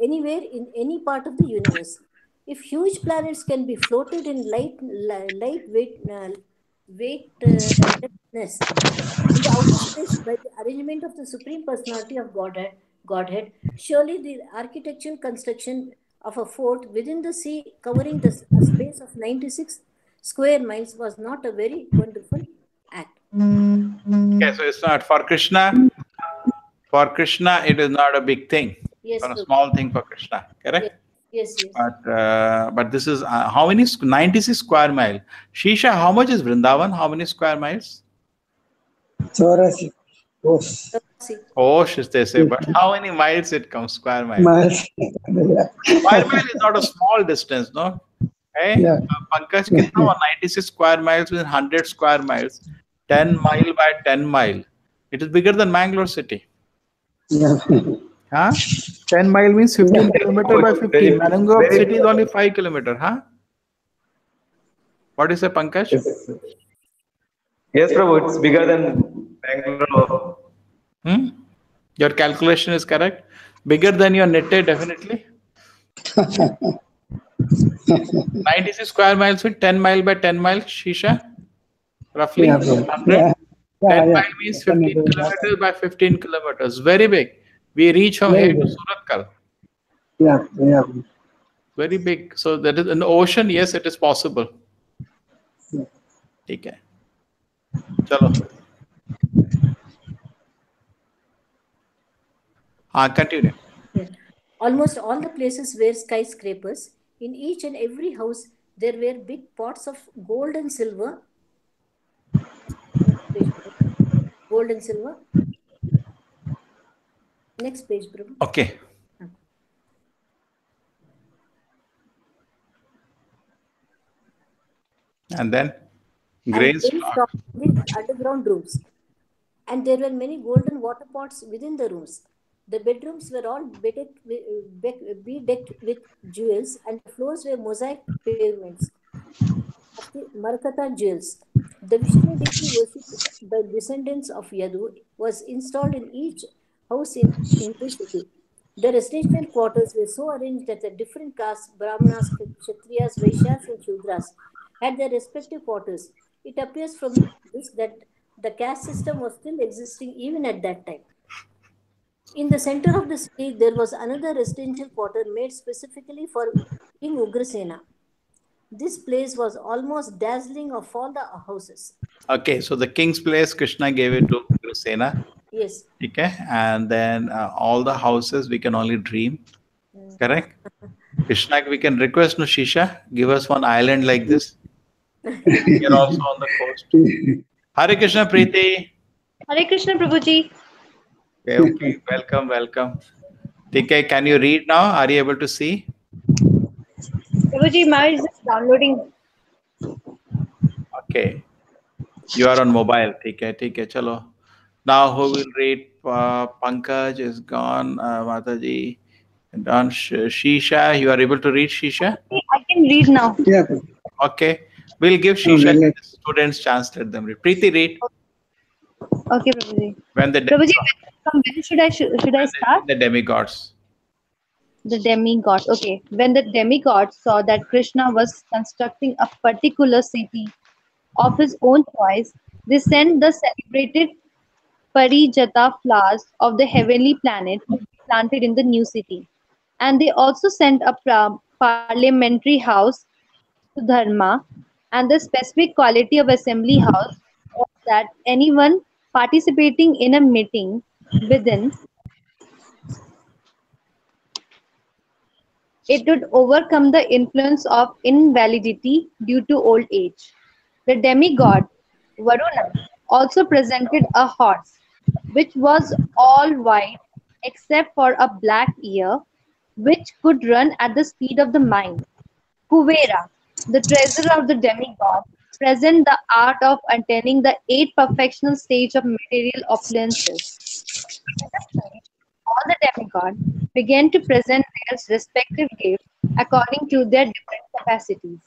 anywhere in any part of the universe. If huge planets can be floated in weightlessness in the outer space by the arrangement of the Supreme Personality of Godhead, surely the architectural construction of a fort within the sea covering a space of 96 square miles was not a very wonderful act. Okay, so it's not for Krishna. For Krishna, it is not a big thing. Yes, a small thing for Krishna, correct? Yes. But this is how many? 96 square mile. Shisha, how much is Vrindavan? How many square miles? Chaurasi. Osh, they say, but how many miles it comes? Square miles. Square mile is not a small distance, no? Hey, Yeah. Pankaj, kitna 96 square miles with 100 square miles, 10 mile by 10 mile. It is bigger than Mangalore city. Yeah. Huh? 10 mile means 15 kilometer by 15. Mangalore city is only 5 kilometer, huh? What do you say, Pankaj? Yes, Prabhu, it's bigger than Bangalore. Your calculation is correct. Bigger than your Nette, definitely. 96 square miles with 10 mile by 10 mile, Shisha. Roughly. Yeah, 100. 10 mile means 15 kilometers by 15 kilometers. Very big. We reach from here to Suratkal. Yeah. Very big. So that is in the ocean. Yes, it is possible. Okay. Chalo. Continue. Almost all the places were skyscrapers. In each and every house, there were big pots of gold and silver. Next page, Prabhu. Okay. And then And grace. they stopped the underground rooms. And there were many golden water pots within the rooms. The bedrooms were all bedecked with jewels, and the floors were mosaic pavements of the Marakatha jewels. The Vishnu deity worshipped by descendants of Yadu was installed in each house in the city. The residential quarters were so arranged that the different castes, Brahmanas, Kshatriyas, Vaishyas, and Shudras, had their respective quarters. It appears from this that the caste system was still existing even at that time. In the center of the city, there was another residential quarter made specifically for King Ugrasena. This place was almost dazzling of all the houses. Okay, so the king's place, Krishna gave it to Ugrasena. Yes. Okay, and then all the houses we can only dream. Correct? Krishna, we can request no Shisha, give us one island like this. You're also on the coast. Hare Krishna Preeti. Hare Krishna Prabhuji. Okay, welcome, welcome. TK, can you read now? Are you able to see? Prabhuji, mine is just downloading. Okay. You are on mobile. TK, chalo. Now who will read? Pankaj is gone. Mataji. Done. Shisha, you are able to read Shisha? I can read now. Yeah. Okay. We'll give Shisha the students chance. Let them read. Preeti, read. Okay, Prabhuji. When the Prabhuji, from when should I start? the demigods. The demigods. Okay. When the demigods saw that Krishna was constructing a particular city of his own choice, they sent the celebrated Parijata flowers of the heavenly planet to be planted in the new city. And they also sent a parliamentary house to Dharma, and the specific quality of assembly house was that anyone participating in a meeting within it would overcome the influence of invalidity due to old age. The demigod Varuna also presented a horse, which was all white except for a black ear, which could run at the speed of the mind. Kuvera, the treasurer of the demigod, present the art of attaining the eight perfectional stage of material opulences. In this way, all the demigods began to present their respective gifts according to their different capacities.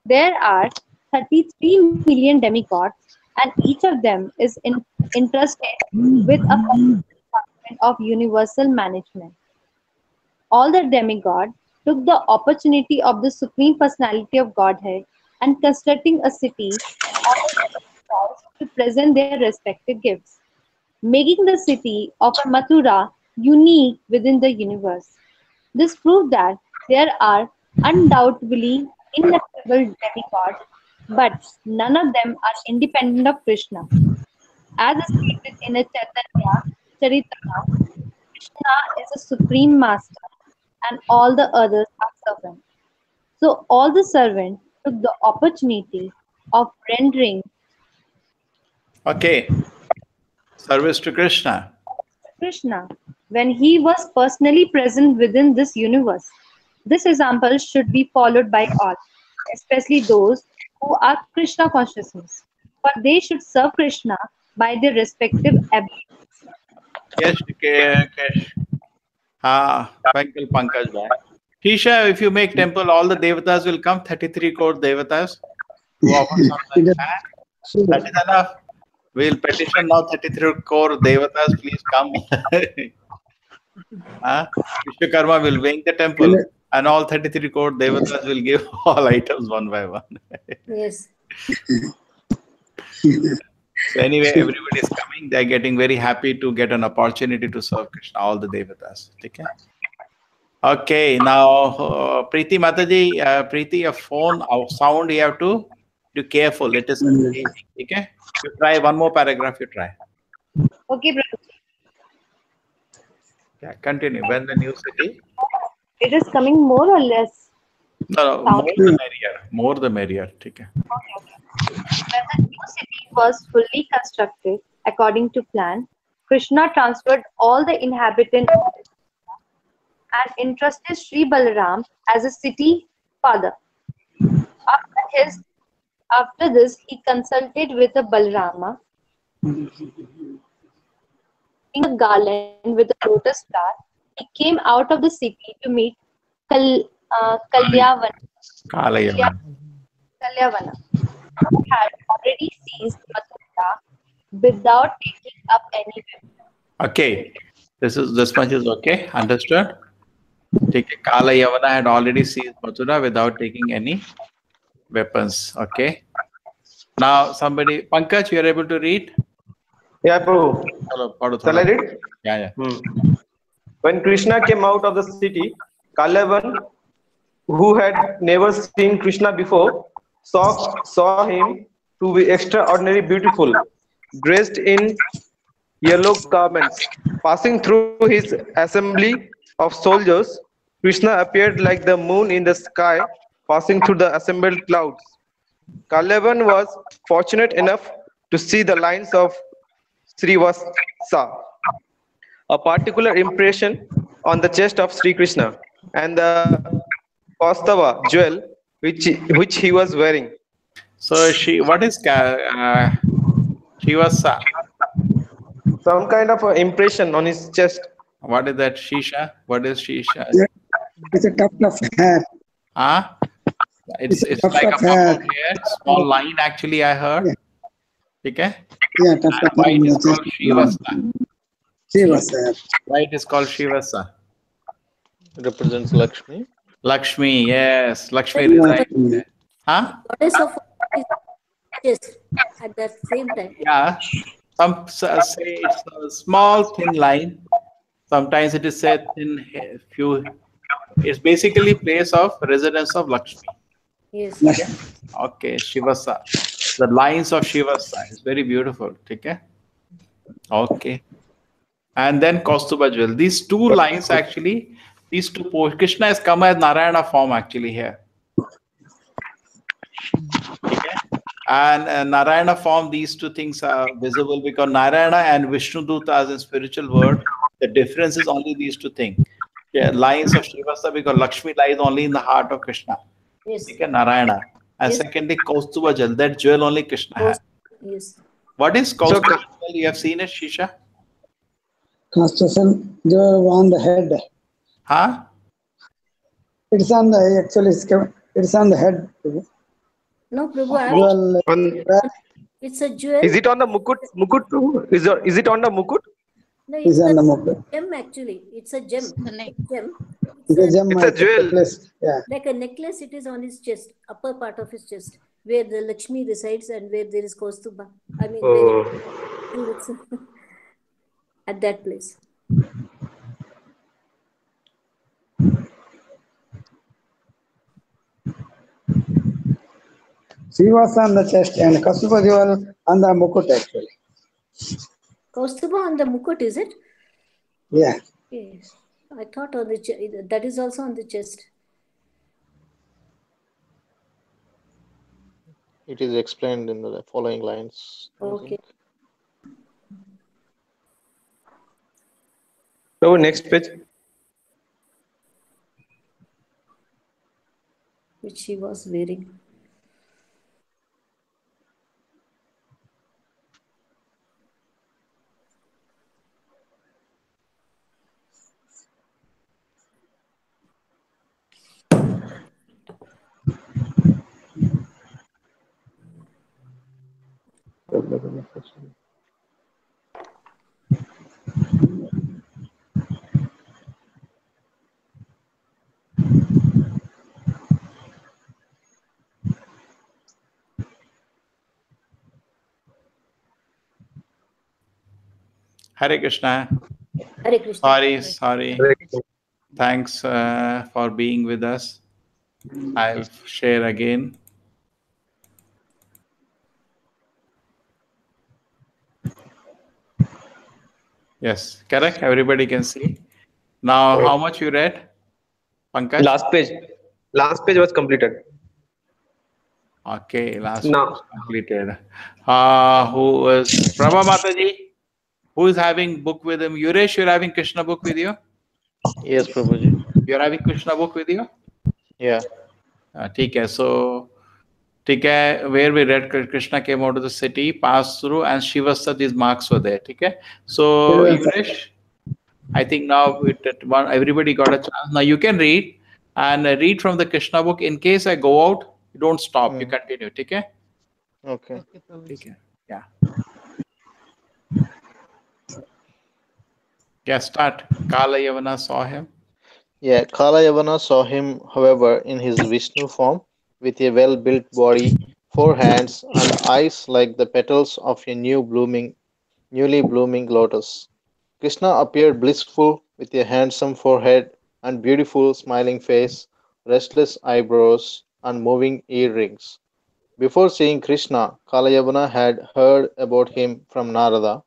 There are 33 million demigods, and each of them is entrusted with a department of universal management. All the demigods took the opportunity of the Supreme Personality of Godhead and constructing a city to present their respective gifts, making the city of Mathura unique within the universe. This proved that there are undoubtedly ineffable demigods, but none of them are independent of Krishna. As stated in a Chaitanya Charitama, Krishna is a supreme master and all the others are servants. So all the servants took the opportunity of rendering Okay. Service to Krishna. Krishna when he was personally present within this universe. This example should be followed by all, especially those who are Krishna consciousness, for they should serve Krishna by their respective abilities. Yes, Kesh. Uncle Pankaj bhai. Shisha, if you make temple, all the devatas will come. 33 crore devatas who offer something. That is enough. We'll petition now 33 crore devatas. Please come. Vishwakarma will wing the temple, and all 33 crore devatas will give all items one by one. Yes. So anyway, everybody is coming. They're getting very happy to get an opportunity to serve Krishna, all the devatas. Okay. Okay, now Preeti Mataji, Preeti, your phone, our sound, you have to be careful. It is confusing. Okay, you try one more paragraph. You try. Okay, Prabhuji. Yeah, continue. When the new city. It is coming more or less. No, more the merrier. More the merrier. Okay. When the new city was fully constructed according to plan, Krishna transferred all the inhabitants and entrusted Sri Balaram as a city father. After his After this, he consulted with the Balarama, wearing a garland with a lotus flower. He came out of the city to meet Kalyavana, Kalayavana. Kalyavana, who had already seized Mathura without taking up any weapon. Okay, this much is okay. Understood? Okay. Kalayavana had already seized Mathura without taking any weapons. Okay. Now somebody, Pankaj, you are able to read? Yeah, Prabhu. Shall I read? Yeah. When Krishna came out of the city, Kalavan, who had never seen Krishna before, saw him to be extraordinarily beautiful, dressed in yellow garments. Passing through his assembly of soldiers, Krishna appeared like the moon in the sky, passing through the assembled clouds. Kalavan was fortunate enough to see the lines of Srivasa, a particular impression on the chest of Sri Krishna, and the Kaustava jewel which he was wearing. So what is she was Some kind of impression on his chest. what is that Shisha? What is Shisha? It's a tuft of hair. Ah, it's tuft like a of puff hair. of hair, small line actually. I heard. Yeah. Okay. Yeah, tuft of Why hair it on is the called chest. Shivasa? Srivasa. Why it is called Shivasa? Represents Lakshmi. Lakshmi, yes, Lakshmi The resides there. Huh? goddess of his chest at that same time. Yeah. Some say it's a small thin line. Sometimes it is said few. It's basically place of residence of Lakshmi. Yes. Okay, Shivasa. The lines of Shivasa is very beautiful. Okay. And then Kaustuba jewel. These two lines actually, Krishna has come as Narayana form actually here. Okay. And Narayana form, these two things are visible because Narayana and Vishnu Duta as a spiritual word, the difference is only these two things. Yeah, lines of Shivasa because Lakshmi lies only in the heart of Krishna. Yes. Okay, Narayana. And Yes. secondly, Kaustuba jewel, that jewel only Krishna has. Yes. What is Kaustuba jewel? You have seen it, Shisha? Constitution, they were on the head. Huh? It's on the actually. It's on the head. No, Prabhu, Well, it's a jewel. Is it on the mukut? Mukut? Is it on the mukut? No, it's it's on the a mukut. gem actually. It's a gem. Gem. It's a gem. It's a jewel. Necklace. Yeah. Like a necklace, it is on his chest, upper part of his chest, where the Lakshmi resides and where there is Kaustuba. I mean, where it's at that place. She was on the chest and Kaustuba jewel on the mukut actually. Kaustuba on the mukut, is it? Yeah. Yes. I thought on the chest. That is also on the chest. It is explained in the following lines. Okay. So next page. Which she was wearing. Hare Krishna. Hare Krishna. Sorry. Thanks for being with us. I'll share again. Yes, correct. Everybody can see. Now, how much you read, Pankaj? Last page. Last page was completed. Okay, last No. page completed. Who is Prabha Mataji? Who is having book with him? Yuresh, you're having Krishna book with you? Yes, Prabhuji. You're having Krishna book with you? Yeah. ठीक है. So, ठीक है, where we read Krishna came out of the city, passed through, and Shivasa, these marks were there. ठीक है. So, Yuresh, I think now everybody got a chance. Now you can read and read from the Krishna book. In case I go out, you don't stop. You continue. ठीक है. Okay. Okay, Prabhuji. ठीक है. Yeah. Yeah, start. Kala Yavana saw him. Yeah, Kalayavana saw him, however, in his Vishnu form, with a well built body, 4 hands, and eyes like the petals of a newly blooming lotus. Krishna appeared blissful, with a handsome forehead and beautiful smiling face, restless eyebrows, and moving earrings. Before seeing Krishna, Kalayavana had heard about him from Narada,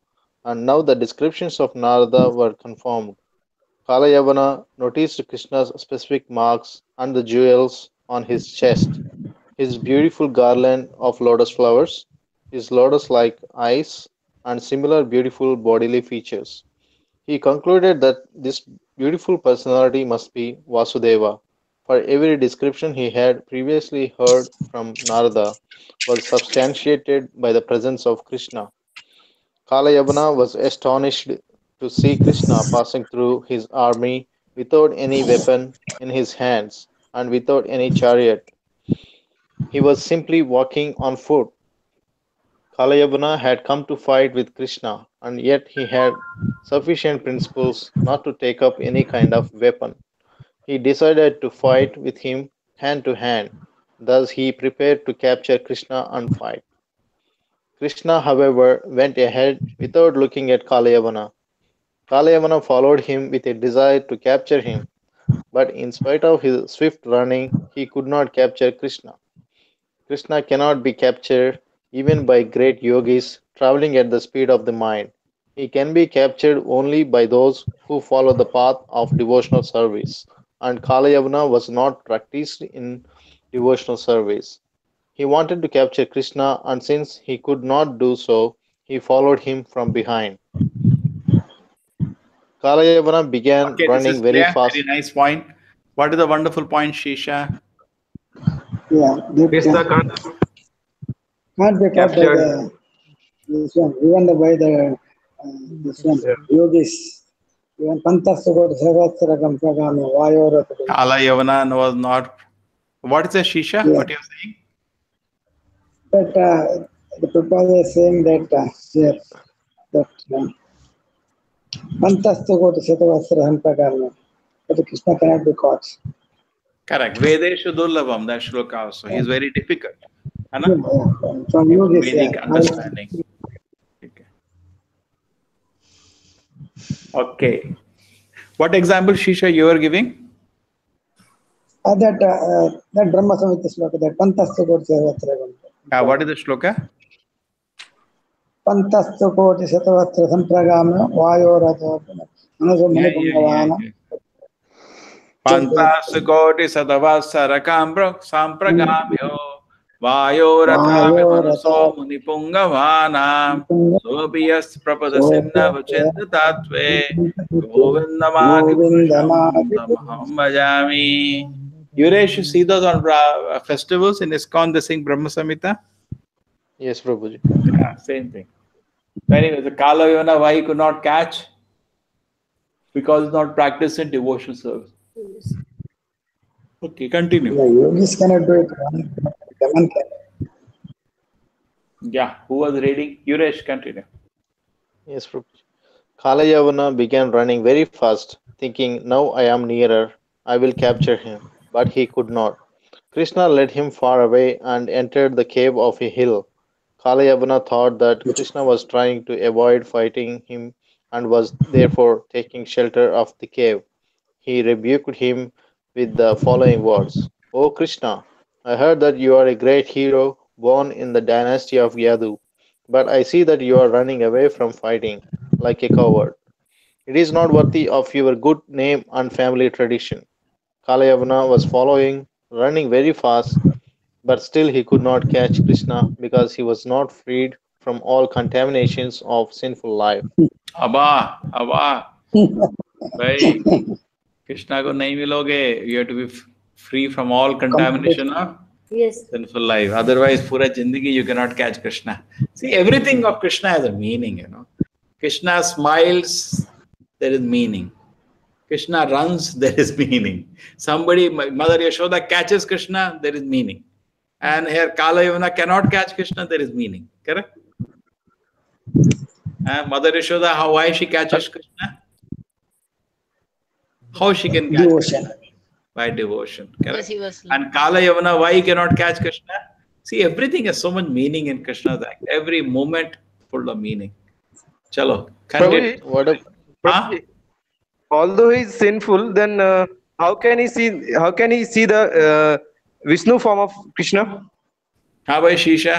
and now the descriptions of Narada were confirmed. Kalayavana noticed Krishna's specific marks and the jewels on his chest, his beautiful garland of lotus flowers, his lotus like eyes, and similar beautiful bodily features. He concluded that this beautiful personality must be Vasudeva, for every description he had previously heard from Narada was substantiated by the presence of Krishna. Kalayavana was astonished to see Krishna passing through his army without any weapon in his hands and without any chariot. He was simply walking on foot. Kalayavana had come to fight with Krishna, and yet he had sufficient principles not to take up any kind of weapon. He decided to fight with him hand to hand. Thus he prepared to capture Krishna and fight. Krishna, however, went ahead without looking at Kalayavana. Kalayavana followed him with a desire to capture him, but in spite of his swift running, he could not capture Krishna. Krishna cannot be captured even by great yogis traveling at the speed of the mind. He can be captured only by those who follow the path of devotional service, and Kalayavana was not practiced in devotional service. He wanted to capture Krishna, and since he could not do so, he followed him from behind. Kalayavana began Okay, this running is very clear. fast. Very nice point. What is the wonderful point, Shisha? Yeah, that Krishna can't be caught by captured. this one, even by the this one, Yeah. yogis. Even Pantastu got Sarvatsaragam Pragami, Vayorata. Kala Yavana was not. What is the Shisha? Yeah, What you're saying? but the Prabhupada is saying that here, that Pantastu got Sarvatsaragam Pragami, but Krishna cannot be caught. Correct. Vedeshu Durlabham, that shloka also. He is very difficult. Yeah, Anna? from yogis, Vedic understanding. Okay. Okay. What example, Shisha, you are giving? that Brahma Samhita sloka, that Pantastu got Sarvatsaragam. What is the shloka? Pantastu koti Satavatra Sampragama Vayorata Manaso Yeah. Manipangavana Pantasukoti Sadavasara Sampragamyo Vayorata Manuso Munipungavana Sobiyas Prapadasinna Vachinda Tatve Govindamadi Purusham Tamaham Bhajami. Yuresh, you see those on festivals in ISKCON, they sing Brahma Samhita? Yes, Prabhuji. Yeah, same thing. So anyway, the Kala Yavana, why he could not catch? Because it's not practiced in devotional service. Okay, continue. The yogis cannot do it. Brahman can. Yeah, who was reading? Yuresh, continue. Yes, Prabhuji. Kalayavana began running very fast, thinking, now I am nearer, I will capture him. But he could not. Krishna led him far away and entered the cave of a hill. Kalayavana thought that Krishna was trying to avoid fighting him and was therefore taking shelter of the cave. He rebuked him with the following words: O Krishna, I heard that you are a great hero born in the dynasty of Yadu, but I see that you are running away from fighting like a coward. It is not worthy of your good name and family tradition. Kalayavana was following, running very fast, but still he could not catch Krishna because he was not freed from all contaminations of sinful life. अबा अबा भाई कृष्णा को नहीं मिलोगे. You have to be free from all contamination of Yes. sinful life. Otherwise, पूरा जिंदगी you cannot catch Krishna. See, everything of Krishna has a meaning, you know. Krishna smiles, there is meaning. Krishna runs, there is meaning. Somebody, Mother Yashoda catches Krishna, there is meaning. And here Kala Yavana cannot catch Krishna, there is meaning. Correct? Mother Yashoda, why she catches Krishna? How she can catch Devotion. Krishna? By devotion. Correct? Because he was And Kala Yavana, why he cannot catch Krishna? See, everything has so much meaning in Krishna's act. Every moment full of meaning. Chalo, continue. Prabhuji, What a Huh? Prabhuji, although he is sinful, then how can he see the Vishnu form of Krishna? हाँ भाई शीशा.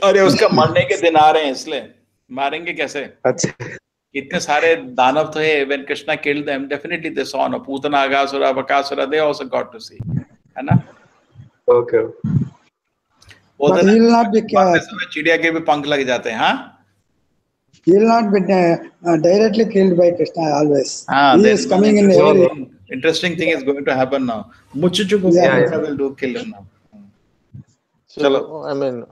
अरे उसका मरने के दिन आ रहे हैं इसलिए मारेंगे कैसे. अच्छा. इतने सारे दानव थे. When Krishna killed them, definitely they saw no Putana, Agasura, Bakasura. They also got to see, है ना. Okay. बोलते But ना he will not be मरते समय चिड़िया के भी पंख लग जाते हैं. हाँ he will not be directly killed by Krishna always. हाँ. He There is is one coming in every. interesting thing is going to happen now. Muchuchu को Yeah, Krishna will do kill him now. चलो. so, I mean,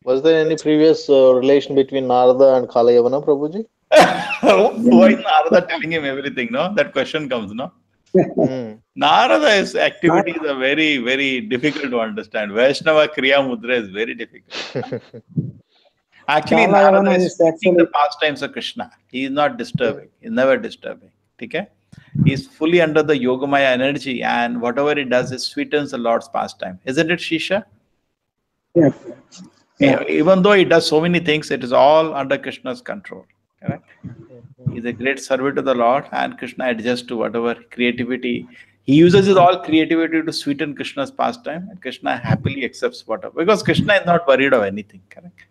was there any previous relation between Narada and Kalayavana, Prabhuji? Why is Narada telling him everything? No, that question comes. No, Hmm. Narada's activities are very, very difficult to understand. Vaishnava Kriya Mudra is very difficult. Actually, Narada Kalayavana is is speaking the actually pastimes of Krishna. He is not disturbing. He is never disturbing. Okay? He is fully under the Yogamaya energy, and whatever he does, it sweetens the Lord's pastime. Isn't it, Shisha? yeah. Yeah. Even though he does so many things, it is all under Krishna's control. Correct? He is a great servant to the Lord, and Krishna adjusts to whatever creativity. He uses his all creativity to sweeten Krishna's pastime, and Krishna happily accepts whatever. Because Krishna is not worried of anything. Correct?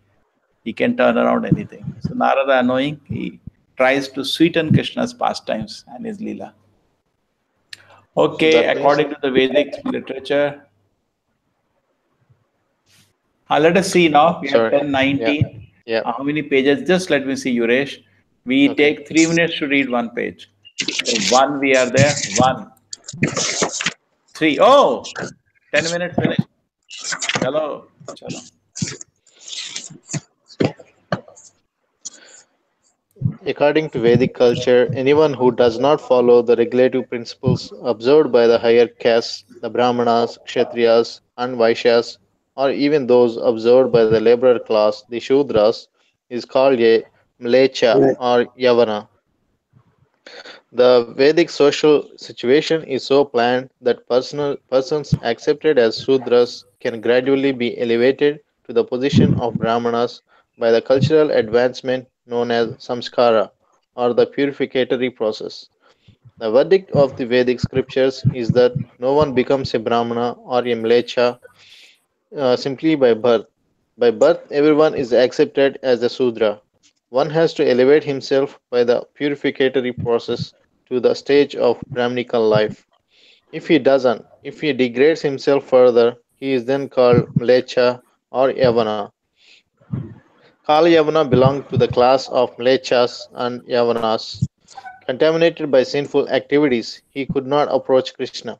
He can turn around anything. So Narada, knowing, he tries to sweeten Krishna's pastimes and his Leela. Okay, That means according to the Vedic literature. Let us see now. We have sorry. 10, 19. Yeah. How many pages? Just let me see, Yuresh. We Okay. take 3 minutes to read one page. So 1, we are there. 1, 3. Oh, 10 minutes finished. Chalo, chalo. According to Vedic culture, anyone who does not follow the regulative principles observed by the higher castes, the Brahmanas, Kshatriyas, and Vaishyas, or even those observed by the laborer class, the Shudras, is called a Mlecha Right. or Yavana. The Vedic social situation is so planned that persons accepted as Shudras can gradually be elevated to the position of Brahmanas by the cultural advancement known as samskara or the purificatory process. The verdict of the Vedic scriptures is that no one becomes a Brahmana or a Mlecha simply by birth. By birth, everyone is accepted as a Sudra. One has to elevate himself by the purificatory process to the stage of Brahminical life. If he degrades himself further, he is then called Mlecha or Yavana. Kala Yavana belonged to the class of Mlechas and Yavanas. Contaminated by sinful activities, he could not approach Krishna.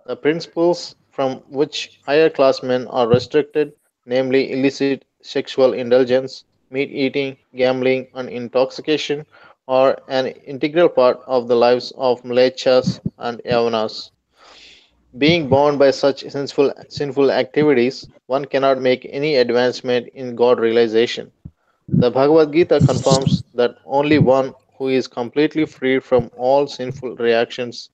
The principles from which higher class men are restricted, namely illicit sexual indulgence, meat eating, gambling, and intoxication, are an integral part of the lives of Mlechas and Yavanas. Being bound by such sinful activities, one cannot make any advancement in God realization. The Bhagavad Gita confirms that only one who is completely free from all sinful reactions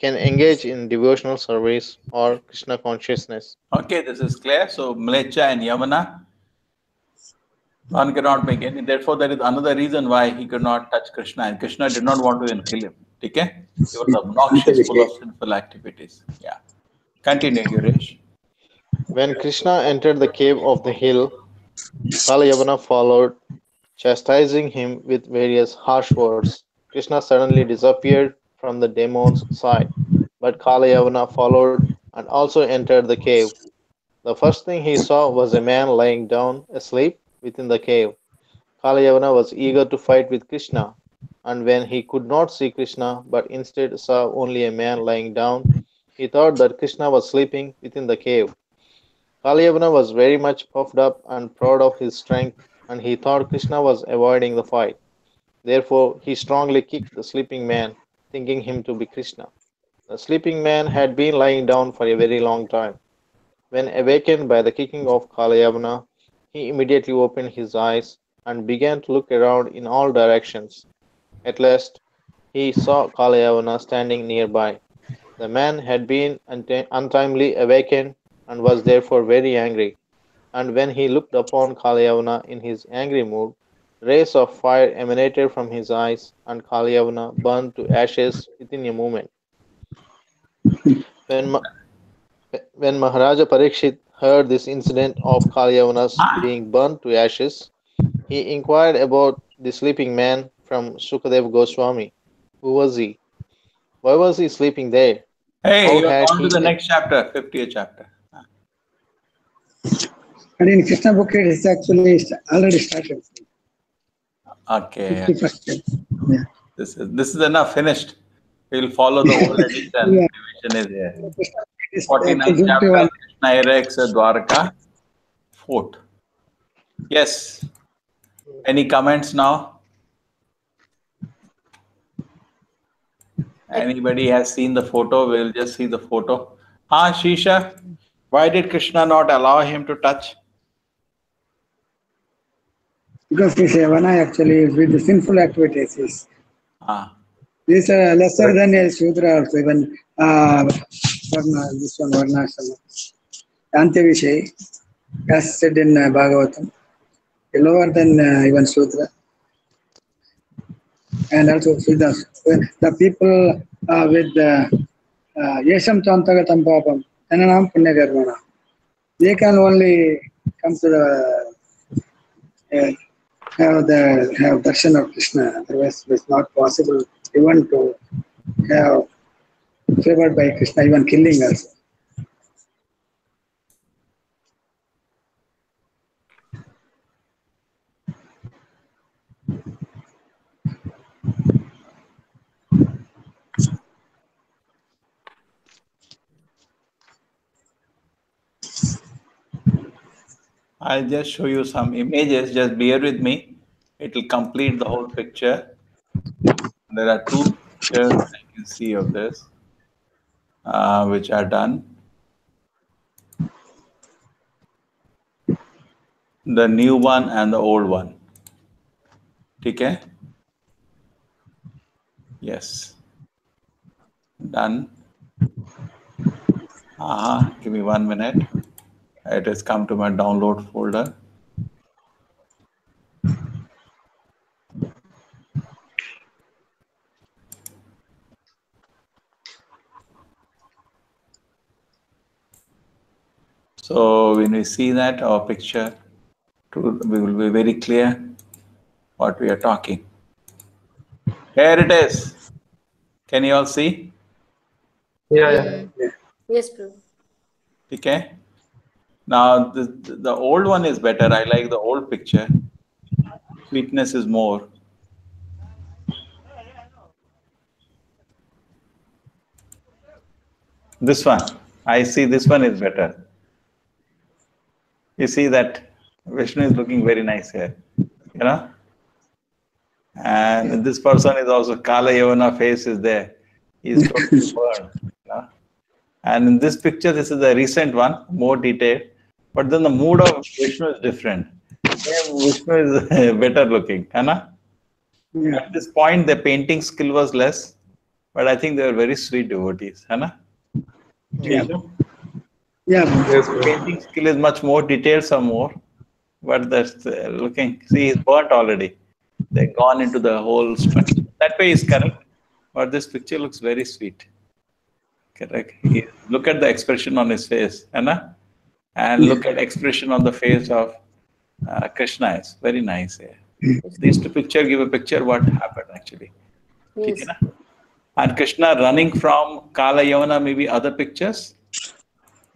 can engage in devotional service or Krishna consciousness. Okay, this is clear. So Mlecha and Yavana, one cannot make any. Therefore, there is another reason why he could not touch Krishna, and Krishna did not want to even kill him. Okay? He was obnoxious, full of sinful activities. Yeah. Continue, Yuresh. When Krishna entered the cave of the hill, Kalayavana followed, chastising him with various harsh words. Krishna suddenly disappeared from the demon's sight, but Kalayavana followed and also entered the cave. The first thing he saw was a man lying down asleep within the cave. Kalayavana was eager to fight with Krishna, and when he could not see Krishna but instead saw only a man lying down, he thought that Krishna was sleeping within the cave. Kalyavana was very much puffed up and proud of his strength, and he thought Krishna was avoiding the fight. Therefore, he strongly kicked the sleeping man, thinking him to be Krishna. The sleeping man had been lying down for a very long time. When awakened by the kicking of Kalyavana, he immediately opened his eyes and began to look around in all directions. At last, he saw Kalyavana standing nearby. The man had been untimely awakened and was therefore very angry, and when he looked upon Kalyavana in his angry mood, rays of fire emanated from his eyes, and Kalyavana burned to ashes within a moment. When, when Maharaja Parikshit heard this incident of Kalyavana's being burned to ashes, he inquired about the sleeping man from Sukadev Goswami. Who was he? Why was he sleeping there? Hey, How you're had on to he the next chapter, 50th chapter. And in Krishna book, it is actually already started. Okay. 51st chapter. Yeah. This is enough, finished. We'll follow the old edition. Yeah. Division is here. Krishna book is 49th chapter, Krishna Erects Dwarka, Fort. Yes. Any comments now? Anybody has seen the photo? We'll just see the photo. Shisha, why did Krishna not allow him to touch? Because this Yavana actually with the sinful activities is these are lesser than a Shudra also, even Varna, this one Varnashrama. Antyavishay, as said in Bhagavatam, lower than even Shudra. And also the people with Yesham Chantagatam Papam, Ananam Punyagarbana, they can only come to the have darshan of Krishna. Otherwise, it's not possible even to have favored by Krishna, even killing also. I'll just show you some images. Just bear with me. It will complete the whole picture. There are two pictures I can see of this, which are done. The new one and the old one. Okay? Yes. Done. Give me 1 minute. It has come to my download folder. So when we see that, our picture, we will be very clear what we are talking. Here it is. Can you all see? Yeah. Yes, Prabhu. Okay. Now the old one is better. I like the old picture. Sweetness is more. This one. I see this one is better. You see that Vishnu is looking very nice here. You know? And this person is also Kala Yavana face is there. He's totally burned. You know? And in this picture, this is the recent one, more detailed. But then the mood of Vishnu is different. Vishnu is better looking. Anna? Yeah. At this point, the painting skill was less, but I think they were very sweet devotees. Anna? Yeah. Yeah. Painting skill is much more detailed, some more. But that's looking, see, he's burnt already. They've gone into the whole structure. That way is correct. But this picture looks very sweet. Correct. Look at the expression on his face, Anna? And look at expression on the face of Krishna. It's very nice here. These two pictures give a picture what happened actually. Yes. And Krishna running from Kala Yavana, maybe other pictures.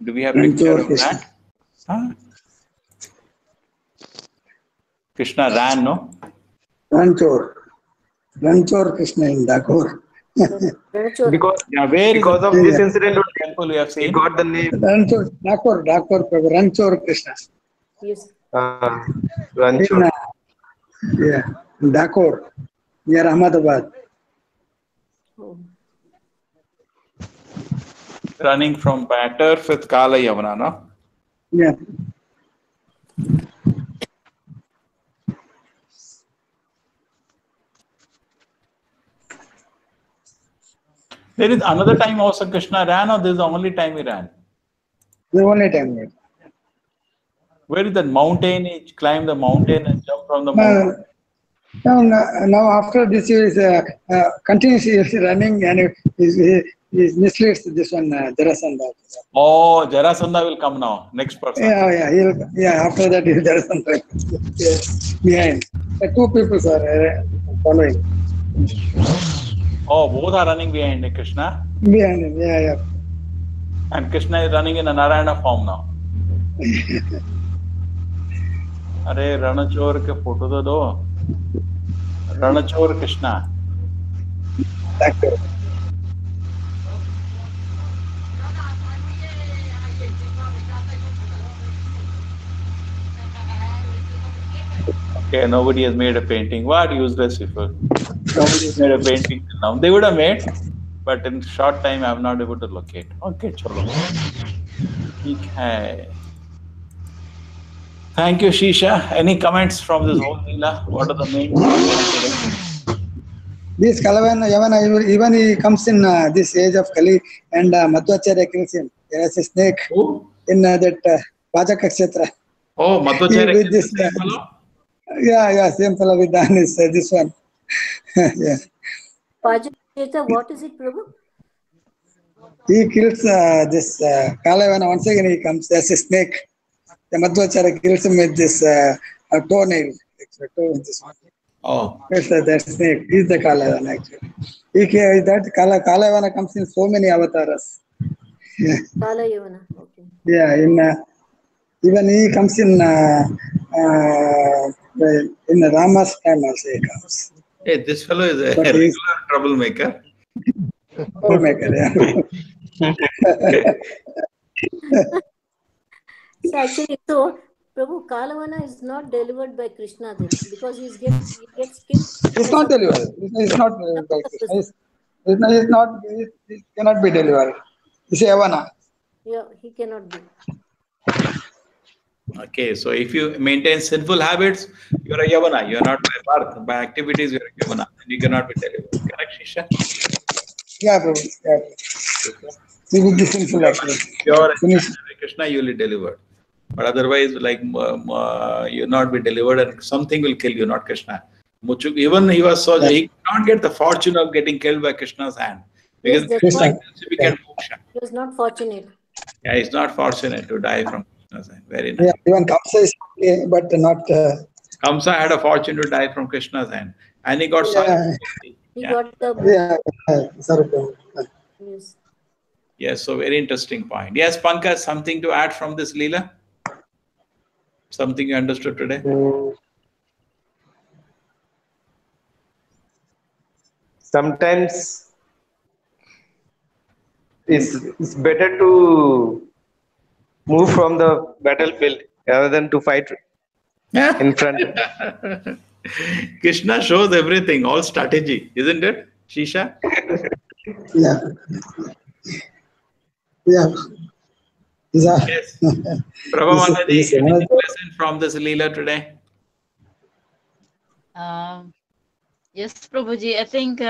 Do we have picture of that? Krishna ran, no? Ranchor Krishna in Dakor. Because Yeah, where is because the of this incident, temple we have he seen? got the name Dakor, Prabhu, Ranchor Krishna. Yes. Ranchor. Yeah, Dakor, near Ahmedabad. Oh. Running from turf with Kala Yamuna, no? Yeah. There is another time also Krishna ran, or this is the only time he ran? The only time. Where is that mountain? He climbed the mountain and jumped from the mountain. Now after this he is continuously running and he misleads this one Jarasandha. Oh, Jarasandha will come now. Next person. After that he Jarasandha behind. Two people are following. Oh, both are running behind Krishna. Behind him, yeah. And Krishna is running in a Narayana form now. अरे रणचोर के photo तो दो. रणचोर Krishna. Okay, nobody has made a painting. What useless people. Nobody has made a painting till now. They would have made, but in short time I am not able to locate. Okay, chalo. ठीक है. Thank you, Shisha. Any comments from this whole Leela? What are the main points? This Kalavana, even he comes in this age of Kali and Madhvacharya kills him. There is a snake in that Pajaka Kshetra. Oh, Madhvacharya with this, same fellow? Same fellow with this one. Yeah. Pajaka, what is it, Prabhu? He kills this Kalavana. Once again he comes as a snake. The Madhvacharya kills him with this toenail. Oh. Yes, that snake is the Kalavana actually. That Kalavana comes in so many avatars. Yeah. Kalayavana, okay. Yeah, even he comes in Rama's time also he comes. Hey, this fellow is a regular troublemaker. Troublemaker, yeah. So actually, Prabhu, Kalavana is not delivered by Krishna then, because he gets killed. It's not delivered. It's not delivered by Krishna. It cannot be delivered. It's Yavana. Yeah, he cannot be. Okay, so if you maintain sinful habits, you are a Yavana. You are not by birth. By activities, you are a Yavana. And you cannot be delivered. Correct, Shisha? Yeah, Prabhu. Yeah. With the sinful activity. Pure Krishna, you will be delivered. But otherwise, like you not be delivered, and something will kill you, not Krishna. Even he was so he cannot get the fortune of getting killed by Krishna's hand, because he was not fortunate. Yeah, he's not fortunate to die from Krishna's hand. Very nice. Yeah, even Kamsa is okay, but not. Kamsa had a fortune to die from Krishna's hand, and he got He got the Yes. Yes, so very interesting point. Yes, Pankaj, something to add from this Leela? Something you understood today? Sometimes it's better to move from the battlefield rather than to fight in front. Krishna shows everything, all strategy, isn't it, Shisha? Yeah. Yes. Prabhamanadi, anything lesson from this Leela today? Yes, Prabhuji, I think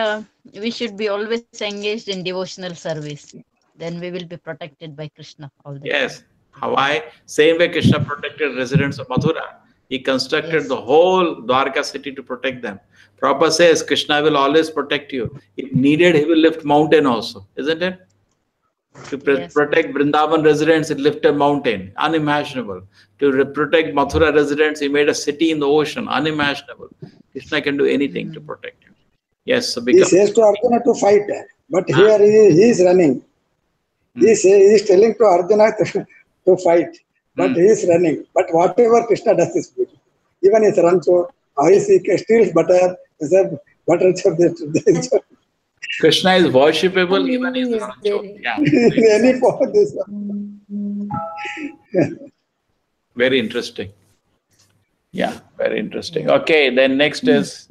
we should be always engaged in devotional service. Then we will be protected by Krishna all the time. Yes. Why? Same way Krishna protected residents of Mathura. He constructed the whole Dwarka city to protect them. Prabhupada says Krishna will always protect you. If needed, he will lift mountain also, isn't it? To protect Vrindavan residents, he lifted a mountain, unimaginable. To protect Mathura residents, he made a city in the ocean, unimaginable. Krishna can do anything to protect you. Yes, so he says to Arjuna to fight, but here he is running. He is telling to Arjuna to fight, but he is running. But whatever Krishna does is good. even it's run so he steals butter, he said butter chop this Krishna is worshipable Some even in meaning the is rancho. there Yeah, in this any also. pot this very interesting. Yeah, very interesting. Okay, then next is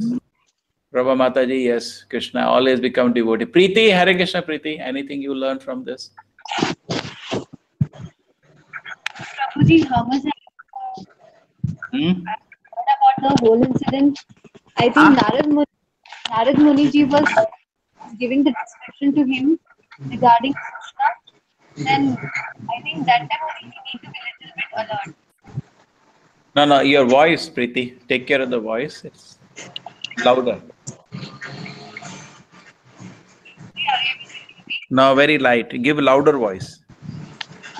Prabha Mataji. Yes, Krishna always become devotee. Preeti, Hare Krishna Preeti. Anything you learned from this? Prabhuji, how much Hmm? what about the whole incident? I think Huh? Narad Muni ji was giving the description to him regarding Krishna. Then I think that time only he need to be a little bit alert. No, no, your voice, Preeti. Take care of the voice. It's louder. No, very light. Give louder voice.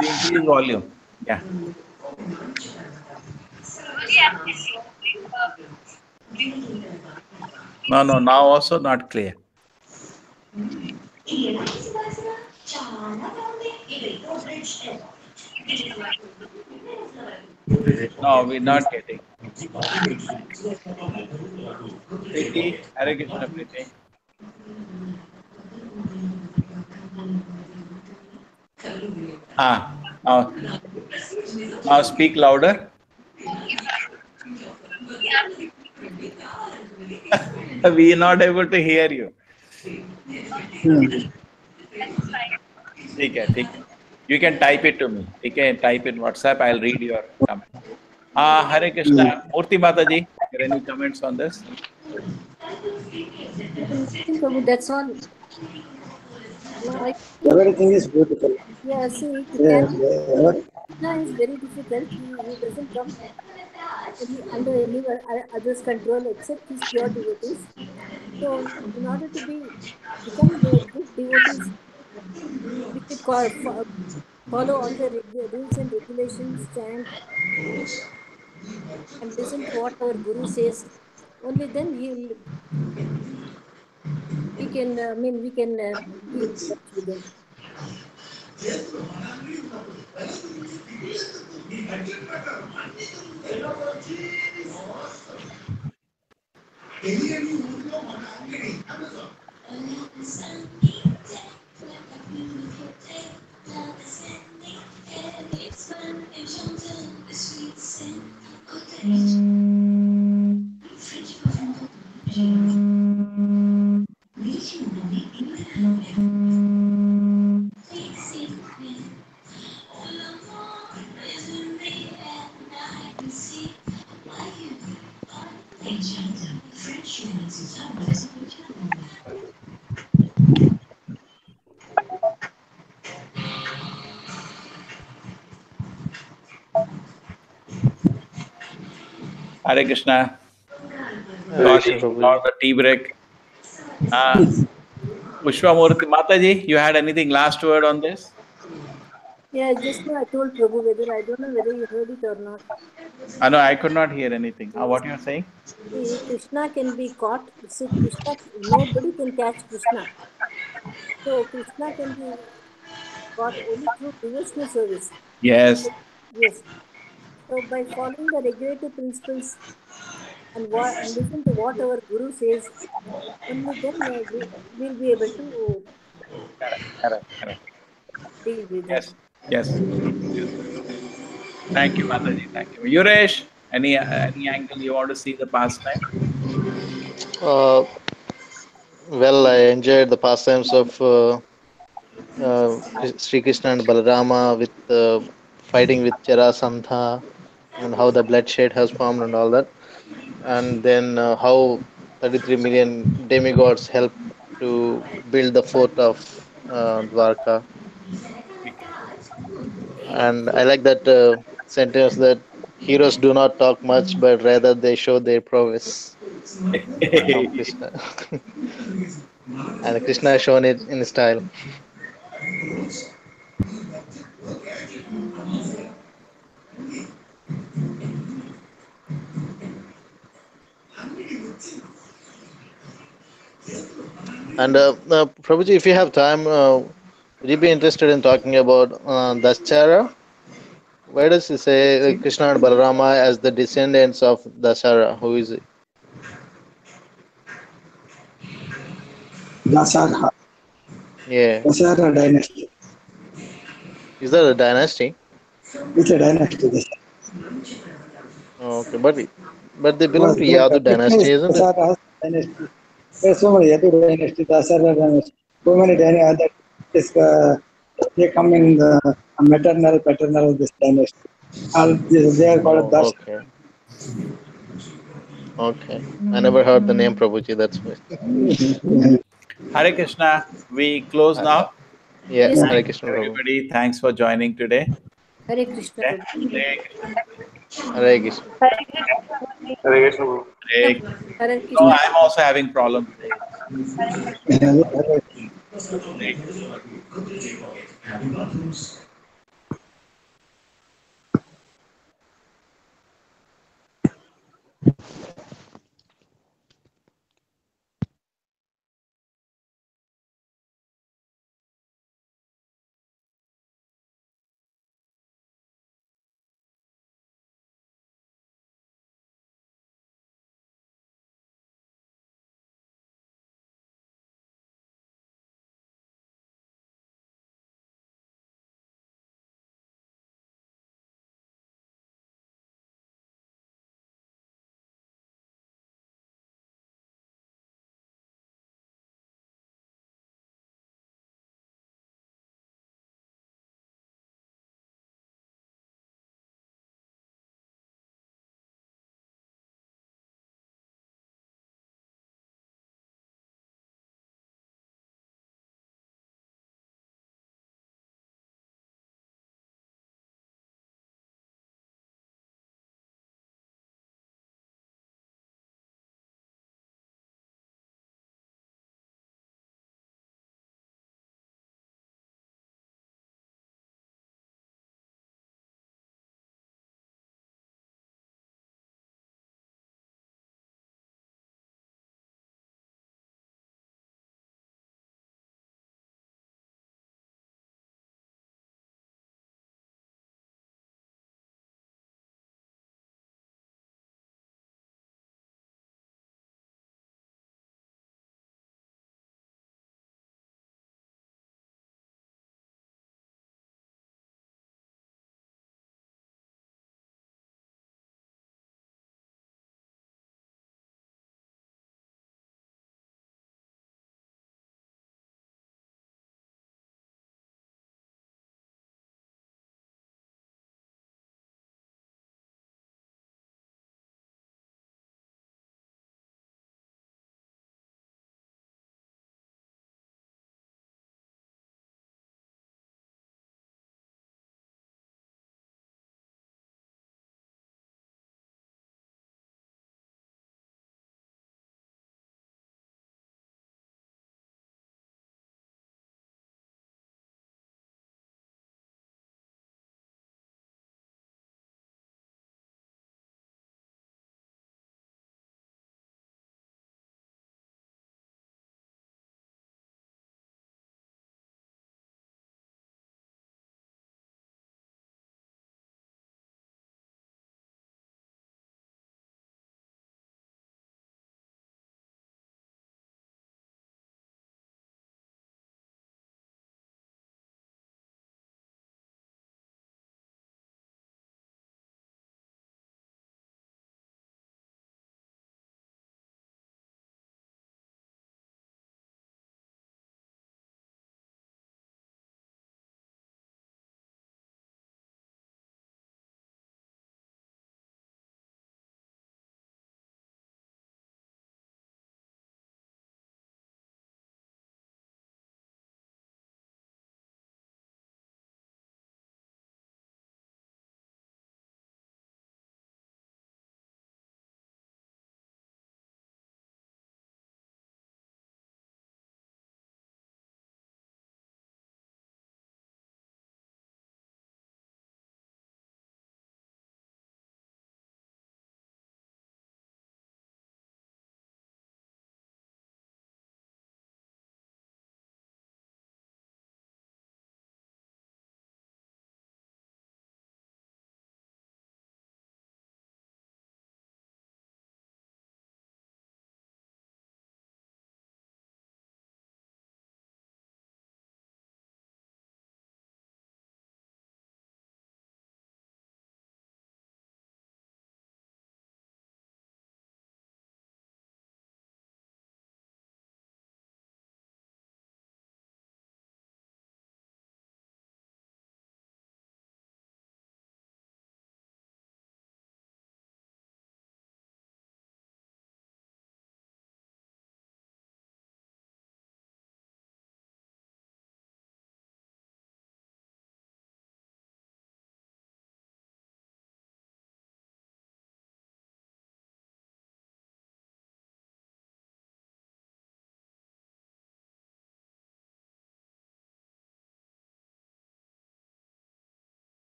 You increase volume. Yeah. Prabhuji, I'm No, no, now also not clear. No, we're not getting. Preeti, Hare Krishna Preeti. Now, now speak louder. We are not able to hear you. ठीक है. You can type it to me. You can type in WhatsApp. I'll read your comment. Hare Krishna. Murti Mataji, any comments on this? Nothing, Prabhu, that's all. No, everything is beautiful. yeah, see, to Yeah, carry Krishna is very difficult. He doesn't come under any other's control except his pure devotees. So, in order to become the good devotees, we should follow all the rules and regulations, chant and listen to what our guru says. Only then we can, we can be in touch with him. Hare Krishna. Hare Sorry Krishna for Prabhuji. the tea break. Pushpamurti Mataji, you had anything last word on this? Yeah, just now I told Prabhu whether I don't know whether you heard it or not. No, I could not hear anything. Yes. What you are saying? See, Krishna can be caught. See, Krishna, nobody can catch Krishna. So Krishna can be caught only through devotional service. Yes. Yes. So by following the regulative principles and listen to what our guru says, only then we'll be able to Correct, correct, correct. deal with him. Yes, yes, yes. Thank you, Mataji. Thank you. Yuresh, any angle you want to see the pastime? Uh, well, I enjoyed the pastimes of Sri Krishna and Balarama with fighting with Jarasandha and how the bloodshed has formed and all that. And then how 33 million demigods help to build the fort of Dwarka. And I like that sentence that heroes do not talk much, but rather they show their prowess of Krishna. And Krishna has shown it in style. And Prabhuji, if you have time, would you be interested in talking about Daschara? Why does he say Krishna and Balarama as the descendants of Dasara? Who is it? Dasara. Yeah. Dasara dynasty. Is that a dynasty? It's a dynasty. Okay, but they belong Because to like Yadu Krishna dynasty, is isn't it? Dasara dynasty. There's so many Yadu dynasty, Dasara dynasty. So many dynasty. This, they come in the maternal, paternal, this dynasty. All they are called Oh, Dasara. okay. Okay. I never heard the name Prabhuji, that's why. Hare Krishna. We close Uh, now. yeah, Yes, Hare Thank Krishna you, Prabhu. everybody. Thanks for joining today. Hare Krishna Okay. Prabhu. Hare Krishna. Hare Krishna. Hare Krishna. Hare Krishna. Hare No, Krishna. I'm also having problem today. Hare Krishna.